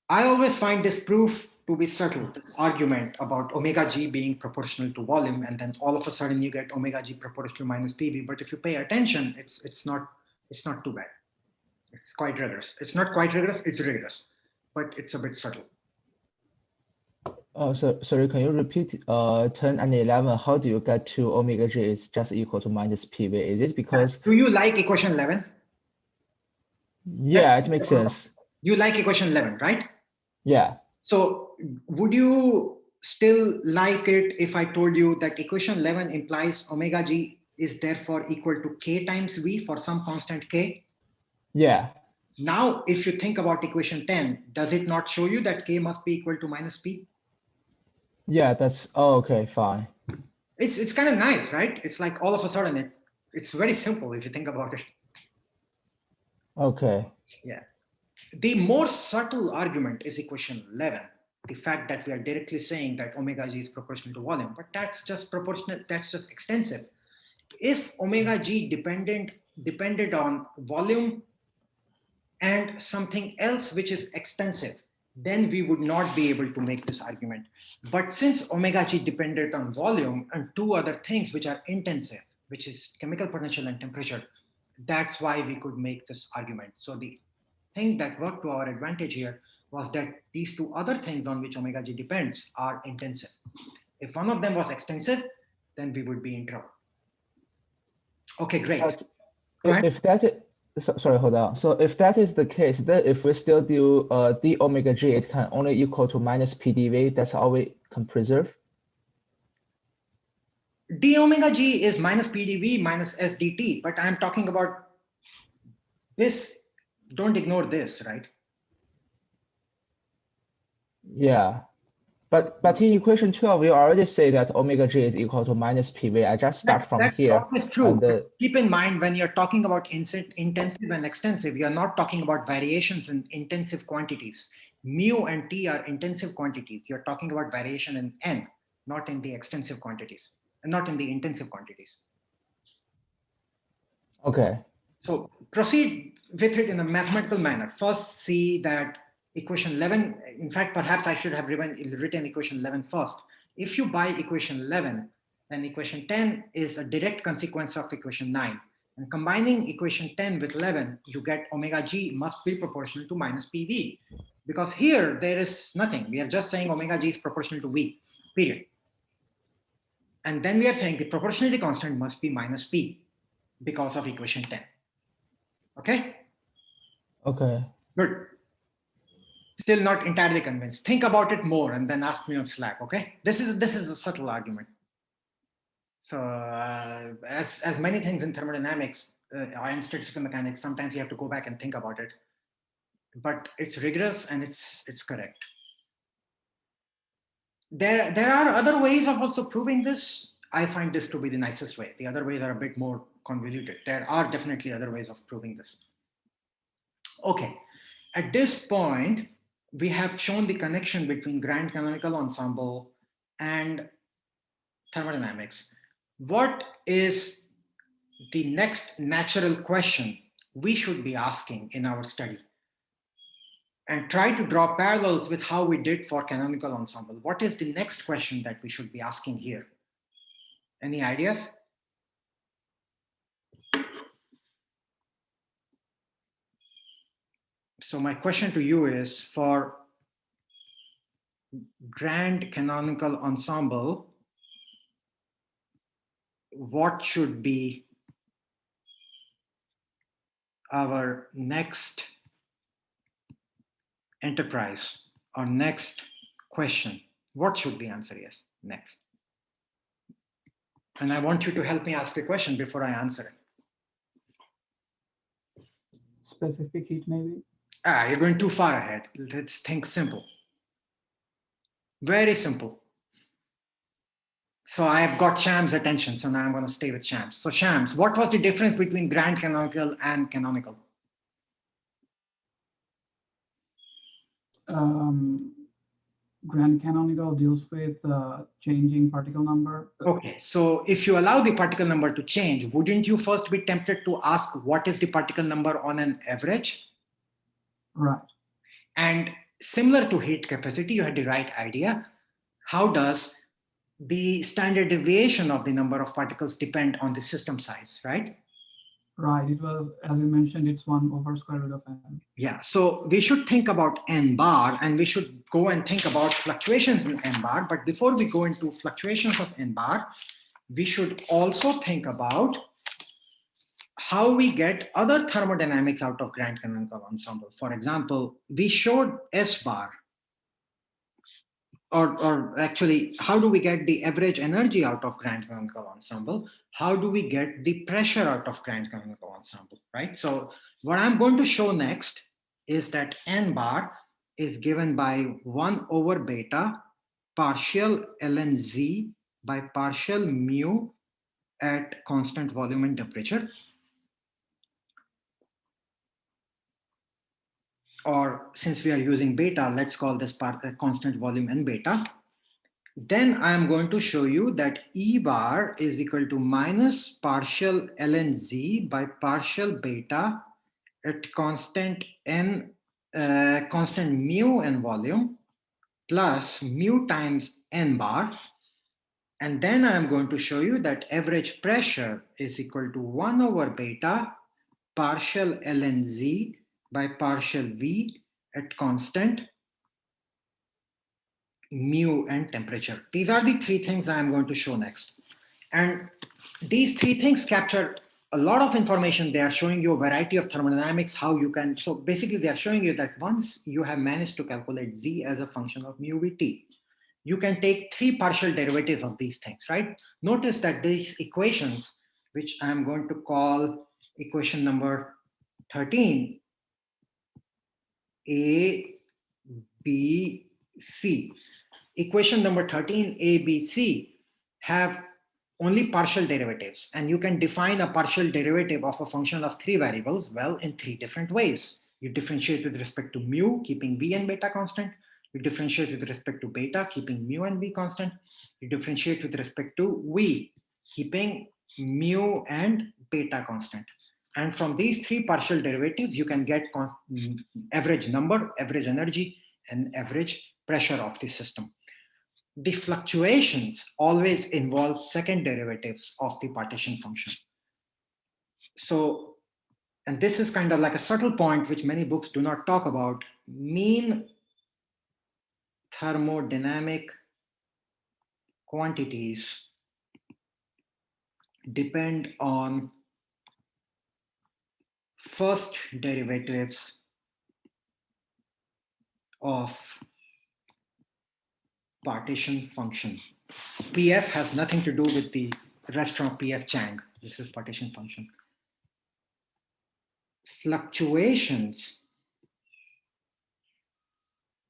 I always find this proof to be subtle, this argument about omega g being proportional to volume, and then all of a sudden you get omega g proportional to minus PV. But if you pay attention, it's not too bad. It's quite rigorous. It's not quite rigorous, it's rigorous, but it's a bit subtle. Oh, so sorry, can you repeat 10 and 11? How do you get to omega g is just equal to minus PV? Is it because? Do you like equation 11? Yeah, it makes sense. You like equation 11, right? Yeah. So would you still like it if I told you that equation 11 implies omega g is therefore equal to k times v for some constant k? Yeah. Now, if you think about equation 10, does it not show you that k must be equal to minus p? Yeah, that's okay, fine. It's kind of nice, right? It's like all of a sudden it's very simple if you think about it. Okay. Yeah. The more subtle argument is equation 11. The fact that we are directly saying that omega g is proportional to volume, but that's just proportional, that's just extensive. If omega g depended on volume and something else which is extensive, then we would not be able to make this argument. But since omega g depended on volume and two other things which are intensive, which is chemical potential and temperature, that's why we could make this argument. So the thing that worked to our advantage here was that these two other things on which omega g depends are intensive. If one of them was extensive, then we would be in trouble. Okay, great. But Go ahead. if that is, sorry, hold on. So if that is the case, then if we still do d omega g, it can only equal to minus PDV. That's all we can preserve. D omega g is minus PDV minus SDT, but I'm talking about this. Don't ignore this, right? Yeah. But in equation 12, we already say that omega g is equal to minus PV. I just start from That's here. always true. And, But keep in mind when you're talking about intensive and extensive, you're not talking about variations in intensive quantities. Mu and T are intensive quantities. You're talking about variation in N, not in the extensive quantities, and not in the intensive quantities. Okay. So proceed with it in a mathematical manner. First, see that equation 11, in fact, perhaps I should have written equation 11 first. If you buy equation 11, then equation 10 is a direct consequence of equation 9. And combining equation 10 with 11, you get omega g must be proportional to minus PV. Because here, there is nothing. We are just saying omega g is proportional to V, period. And then we are saying the proportionality constant must be minus P because of equation 10. Okay? Okay. Good. Still not entirely convinced. Think about it more and then ask me on Slack, okay? This is a subtle argument. So as many things in thermodynamics and statistical mechanics, sometimes you have to go back and think about it. But it's rigorous and it's correct. There are other ways of also proving this. I find this to be the nicest way. The other ways are a bit more convoluted. There are definitely other ways of proving this. Okay, at this point, we have shown the connection between grand canonical ensemble and thermodynamics. What is the next natural question we should be asking in our study? And try to draw parallels with how we did for canonical ensemble. What is the next question that we should be asking here? Any ideas? So my question to you is, for grand canonical ensemble, what should be our next enterprise or next question? What should the answer is next? And I want you to help me ask the question before I answer it. Specific heat, maybe? You're going too far ahead. Let's think simple. Very simple. So I've got Sham's attention, so now I'm going to stay with Shams. So Shams, what was the difference between grand canonical and canonical? Grand canonical deals with changing particle number. Okay, so if you allow the particle number to change, wouldn't you first be tempted to ask what is the particle number on an average? Right. And similar to heat capacity, you had the right idea. How does the standard deviation of the number of particles depend on the system size, right? Right, it was, as you mentioned, it's 1 over square root of n. Yeah, so we should think about n bar, and we should go and think about fluctuations in n bar. But before we go into fluctuations of n bar, we should also think about how we get other thermodynamics out of grand canonical ensemble. For example, we showed S bar, or actually, how do we get the average energy out of grand canonical ensemble? How do we get the pressure out of grand canonical ensemble, right? So what I'm going to show next is that n bar is given by 1 over beta partial ln z by partial mu at constant volume and temperature. Or since we are using beta, let's call this part constant volume and beta. Then I am going to show you that E bar is equal to minus partial ln z by partial beta at constant constant mu and volume plus mu times n bar. And then I am going to show you that average pressure is equal to 1 over beta partial ln z by partial v at constant mu and temperature. These are the three things I am going to show next. And these three things capture a lot of information. They are showing you a variety of thermodynamics, how you can, so basically they are showing you that once you have managed to calculate z as a function of mu vt, you can take three partial derivatives of these things, right? Notice that these equations, which I'm going to call equation number 13, A, B, C. Equation number 13, A, B, C have only partial derivatives, and you can define a partial derivative of a function of three variables, well, in three different ways. You differentiate with respect to mu, keeping v and beta constant. You differentiate with respect to beta, keeping mu and v constant. You differentiate with respect to v, keeping mu and beta constant. And from these three partial derivatives, you can get average number, average energy, and average pressure of the system. The fluctuations always involve second derivatives of the partition function. So, and this is kind of like a subtle point which many books do not talk about. Mean thermodynamic quantities depend on first derivatives of partition function. PF has nothing to do with the restaurant PF Chang. This is partition function. Fluctuations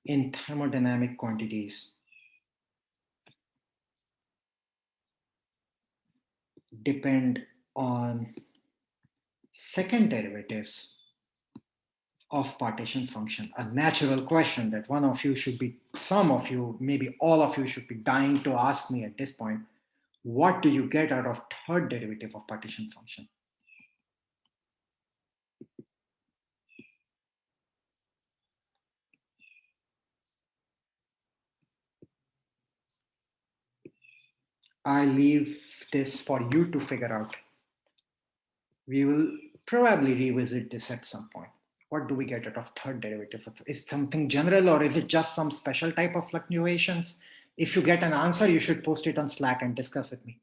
in thermodynamic quantities depend on second derivatives of partition function. A natural question that one of you should be, some of you, maybe all of you should be dying to ask me at this point. What do you get out of third derivative of partition function? I leave this for you to figure out. We will probably revisit this at some point. What do we get out of third derivative? Is it something general, or is it just some special type of fluctuations? If you get an answer, you should post it on Slack and discuss with me.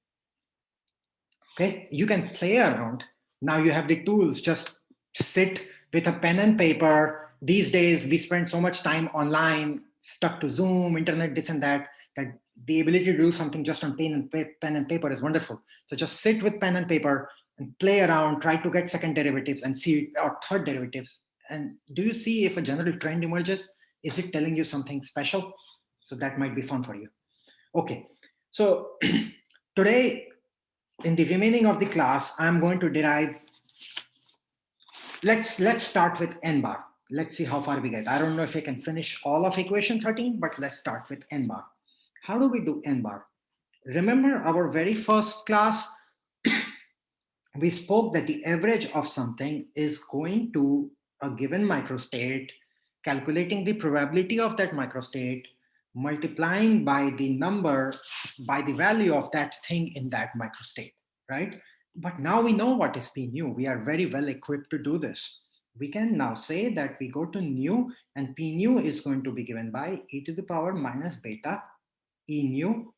Okay, you can play around. Now you have the tools, just sit with a pen and paper. These days, we spend so much time online, stuck to Zoom, internet, this and that the ability to do something just on pen and paper is wonderful. So just sit with pen and paper and play around, try to get second derivatives and see, or third derivatives. And do you see if a general trend emerges? Is it telling you something special? So that might be fun for you. Okay, so today, in the remaining of the class, I'm going to derive, let's start with n bar. Let's see how far we get. I don't know if I can finish all of equation 13, but let's start with n bar. How do we do n bar? Remember our very first class, we spoke that the average of something is going to a given microstate, calculating the probability of that microstate, multiplying by the number, by the value of that thing in that microstate, right? But now we know what is P nu. We are very well equipped to do this. We can now say that we go to nu, and P nu is going to be given by e to the power minus beta E nu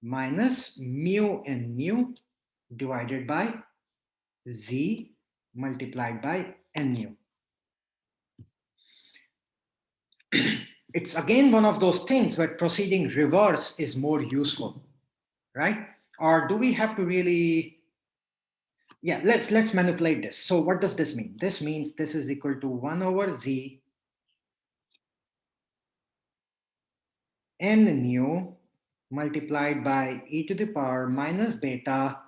minus mu n nu divided by z multiplied by n nu. It's again one of those things where proceeding reverse is more useful, right? Or do we have to really, yeah, let's manipulate this. So what does this mean? This means this is equal to 1 over z n nu multiplied by e to the power minus beta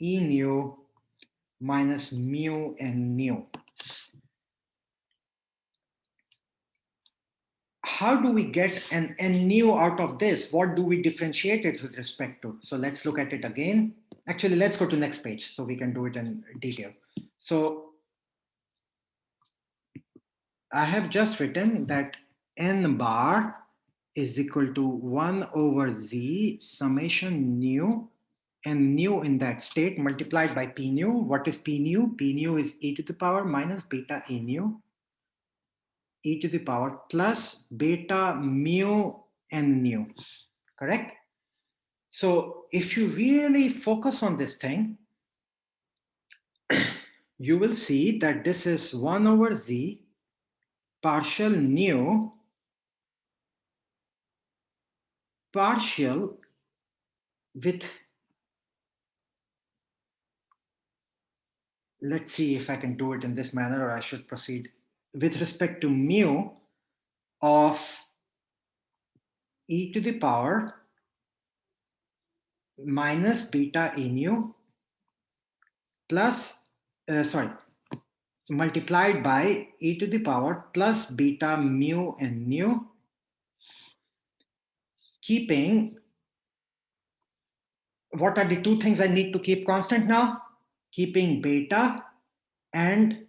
e nu minus mu n nu. How do we get an n nu out of this? What do we differentiate it with respect to? So let's look at it again. Actually, let's go to next page so we can do it in detail. So I have just written that n bar is equal to 1 over z summation nu, and nu in that state multiplied by p nu. What is p nu? P nu is e to the power minus beta e nu, e to the power plus beta mu n nu, correct? So if you really focus on this thing, you will see that this is 1 over z partial nu partial with, let's see if I can do it in this manner, or I should proceed with respect to mu of e to the power minus beta e nu plus, multiplied by e to the power plus beta mu and nu, keeping, what are the two things I need to keep constant now? Keeping beta and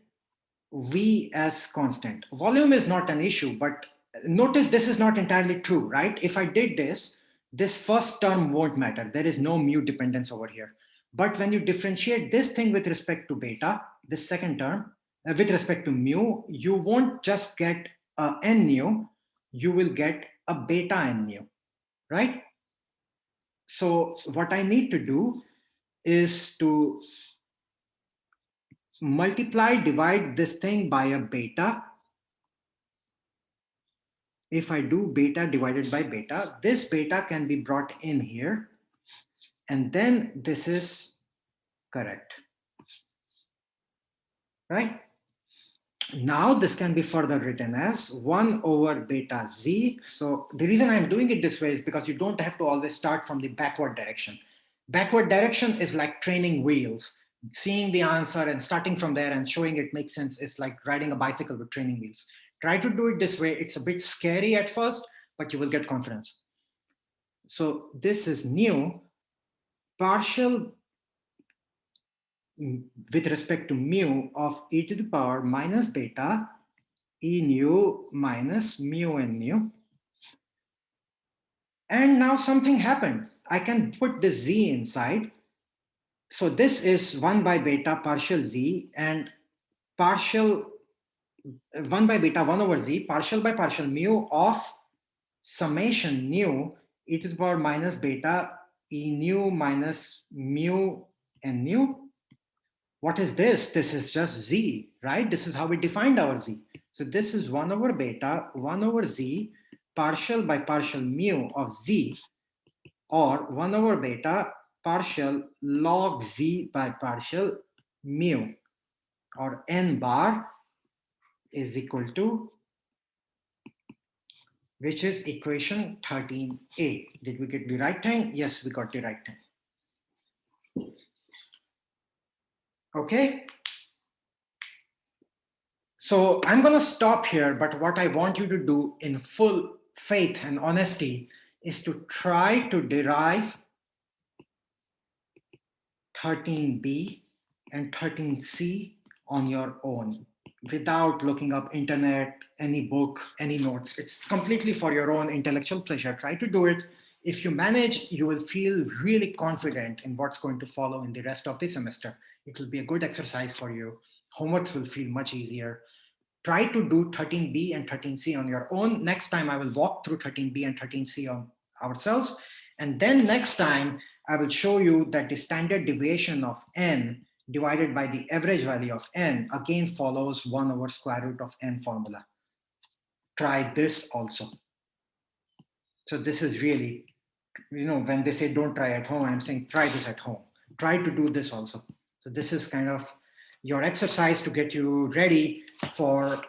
V as constant. Volume is not an issue, but notice this is not entirely true, right? If I did this, this first term won't matter. There is no mu dependence over here. But when you differentiate this thing with respect to beta, this second term, with respect to mu, you won't just get a n nu, you will get a beta n nu, right? So what I need to do is to divide this thing by a beta. If I do beta divided by beta, this beta can be brought in here, and then this is correct, right? Now this can be further written as 1 over beta z. So the reason I'm doing it this way is because you don't have to always start from the backward direction. Backward direction is like training wheels. Seeing the answer and starting from there and showing it makes sense is like riding a bicycle with training wheels. Try to do it this way. It's a bit scary at first, but you will get confidence. So this is nu partial with respect to mu of e to the power minus beta e nu minus mu n nu. And now something happened. I can put the z inside. So this is 1 by beta partial z and partial 1 by beta 1 over z partial by partial mu of summation nu e to the power minus beta e nu minus mu n nu. What is this? This is just z, right? This is how we defined our z. So this is 1 over beta 1 over z partial by partial mu of z, or 1 over beta partial log z by partial mu, or n bar is equal to, which is equation 13a. Did we get the right thing? Yes, we got the right thing. Okay. So I'm going to stop here, but what I want you to do in full faith and honesty is to try to derive 13b and 13c on your own without looking up internet, any book, any notes. It's completely for your own intellectual pleasure. Try to do it. If you manage, you will feel really confident in what's going to follow in the rest of the semester. It will be a good exercise for you. Homeworks will feel much easier. Try to do 13b and 13c on your own. Next time I will walk through 13b and 13c on ourselves. And then next time I will show you that the standard deviation of n divided by the average value of n again follows 1 over square root of n formula. Try this also. So this is really, when they say don't try at home, I'm saying try this at home. Try to do this also. So this is kind of your exercise to get you ready for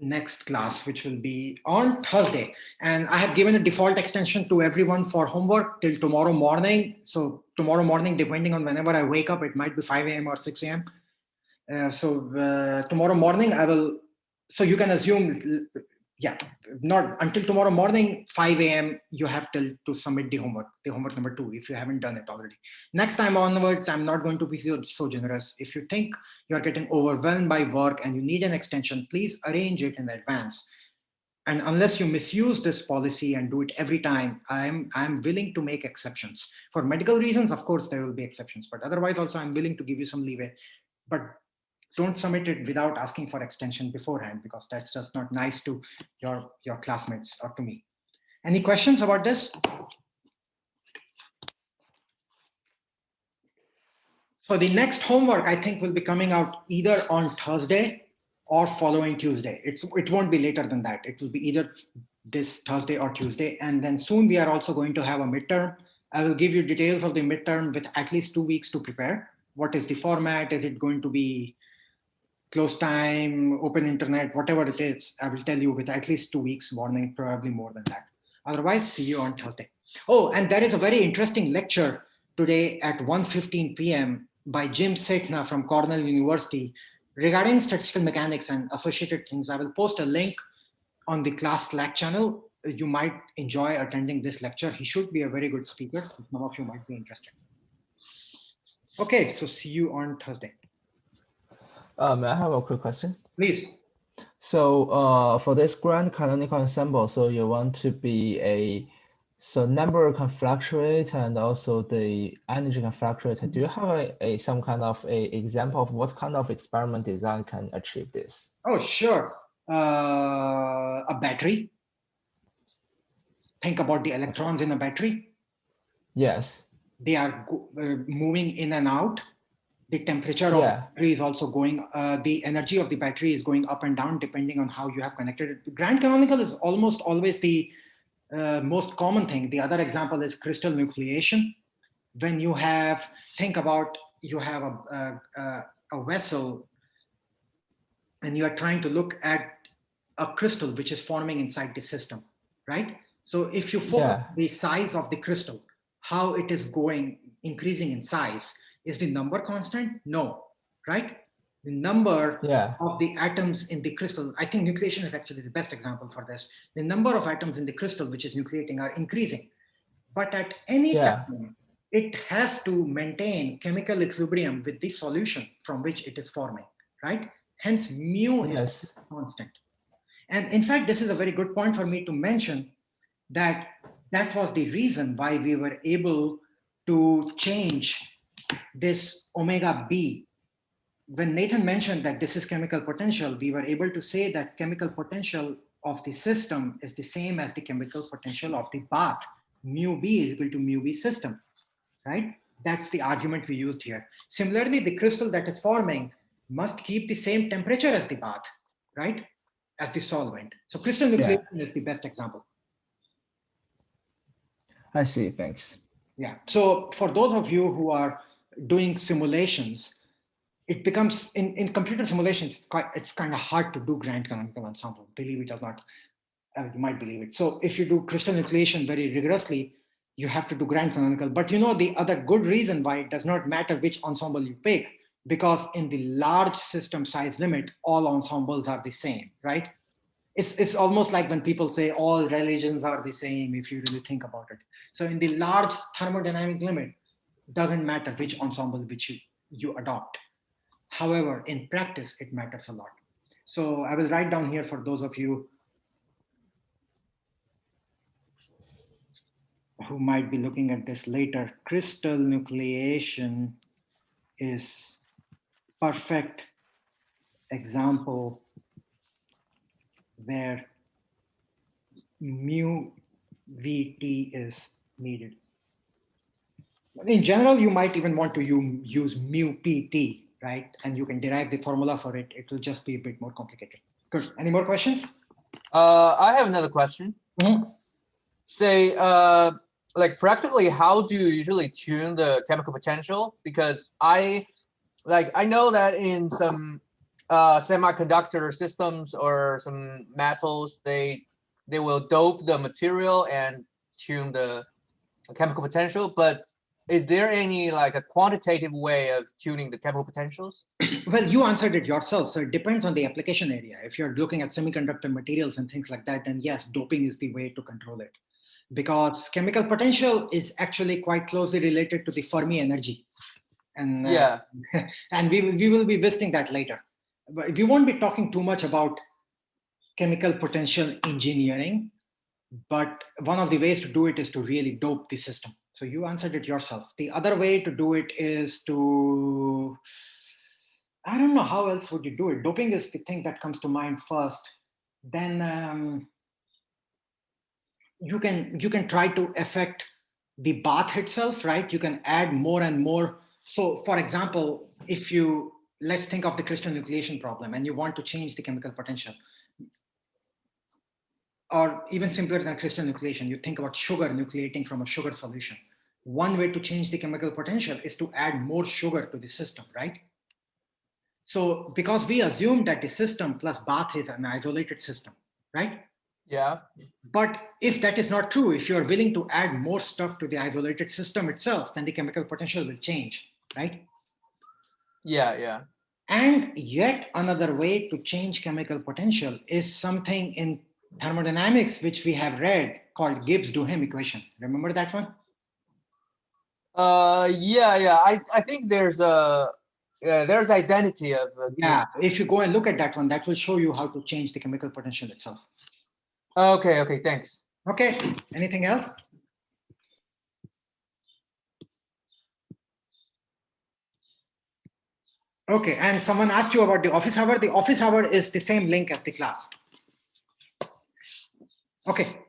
next class, which will be on Thursday. And I have given a default extension to everyone for homework till tomorrow morning. So tomorrow morning, depending on whenever I wake up, it might be 5 a.m. or 6 a.m. Tomorrow morning, I will, so you can assume, yeah, not until tomorrow morning, 5 a.m., you have till to submit the homework number 2, if you haven't done it already. Next time onwards, I'm not going to be so generous. If you think you're getting overwhelmed by work and you need an extension, please arrange it in advance. And unless you misuse this policy and do it every time, I'm willing to make exceptions. For medical reasons, of course, there will be exceptions, but otherwise also I'm willing to give you some leeway. But don't submit it without asking for extension beforehand, because that's just not nice to your classmates or to me. Any questions about this? So the next homework, I think, will be coming out either on Thursday or following Tuesday. It won't be later than that. It will be either this Thursday or Tuesday. And then soon we are also going to have a midterm. I will give you details of the midterm with at least 2 weeks to prepare. What is the format? Is it going to be closed time, open internet, whatever it is? I will tell you with at least 2 weeks warning, probably more than that. Otherwise, see you on Thursday. Oh, and there is a very interesting lecture today at 1:15 p.m. by Jim Setna from Cornell University regarding statistical mechanics and associated things. I will post a link on the class Slack channel. You might enjoy attending this lecture. He should be a very good speaker, so some of you might be interested. Okay, so see you on Thursday. May I have a quick question? Please. So for this grand canonical ensemble, so you want to be so number can fluctuate and also the energy can fluctuate. Do you have some kind of example of what kind of experiment design can achieve this? Oh, sure. A battery. Think about the electrons in a battery. Yes. They are moving in and out. The temperature of the battery is also going, the energy of the battery is going up and down depending on how you have connected it. Grand canonical is almost always the most common thing. The other example is crystal nucleation. When you have, think about, you have a vessel and you are trying to look at a crystal which is forming inside the system, right? So if you focus the size of the crystal, how it is going, increasing in size, is the number constant? No, right? The number of the atoms in the crystal, I think nucleation is actually the best example for this. The number of atoms in the crystal which is nucleating are increasing. But at any time, it has to maintain chemical equilibrium with the solution from which it is forming, right? Hence, mu is constant. And in fact, this is a very good point for me to mention that that was the reason why we were able to change this omega B. When Nathan mentioned that this is chemical potential, we were able to say that chemical potential of the system is the same as the chemical potential of the bath. Mu B is equal to mu B system, right? That's the argument we used here. Similarly, the crystal that is forming must keep the same temperature as the bath, right? As the solvent. So crystal nucleation is the best example. I see, thanks. Yeah, so for those of you who are doing simulations, it becomes, in computer simulations, it's kind of hard to do grand canonical ensemble, believe it or not. You might believe it. So if you do crystal nucleation very rigorously, you have to do grand canonical. But you know the other good reason why it does not matter which ensemble you pick, because in the large system size limit, all ensembles are the same, right? It's almost like when people say all religions are the same, if you really think about it. So in the large thermodynamic limit, it doesn't matter which ensemble which you adopt. However, in practice, it matters a lot. So I will write down here for those of you who might be looking at this later. Crystal nucleation is perfect example where mu Vt is needed. In general, you might even want to use mu Pt, right? And you can derive the formula for it. It will just be a bit more complicated. Good. Any more questions? I have another question. Say, like practically, how do you usually tune the chemical potential? Because I know that in some semiconductor systems or some metals, they will dope the material and tune the chemical potential. But is there any like a quantitative way of tuning the chemical potentials? Well, you answered it yourself. So it depends on the application area. If you're looking at semiconductor materials and things like that, then yes, doping is the way to control it. Because chemical potential is actually quite closely related to the Fermi energy. And Yeah. and we will be visiting that later. But we won't be talking too much about chemical potential engineering, but one of the ways to do it is to really dope the system. So you answered it yourself. The other way to do it is to, I don't know how else would you do it. Doping is the thing that comes to mind first. Then you can try to affect the bath itself, right? You can add more and more. So for example, let's think of the crystal nucleation problem and you want to change the chemical potential. Or even simpler than crystal nucleation, you think about sugar nucleating from a sugar solution. One way to change the chemical potential is to add more sugar to the system, right? So because we assume that the system plus bath is an isolated system, right? Yeah. But if that is not true, if you're willing to add more stuff to the isolated system itself, then the chemical potential will change, right? Yeah, yeah. And yet another way to change chemical potential is something in thermodynamics, which we have read, called Gibbs-Duhem equation. Remember that one? Yeah. I think there's identity of Yeah, if you go and look at that one, that will show you how to change the chemical potential itself. Okay, thanks. Okay, anything else? Okay, and someone asked you about the office hour. The office hour is the same link as the class. Okay,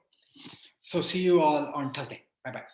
so see you all on Thursday. Bye-bye.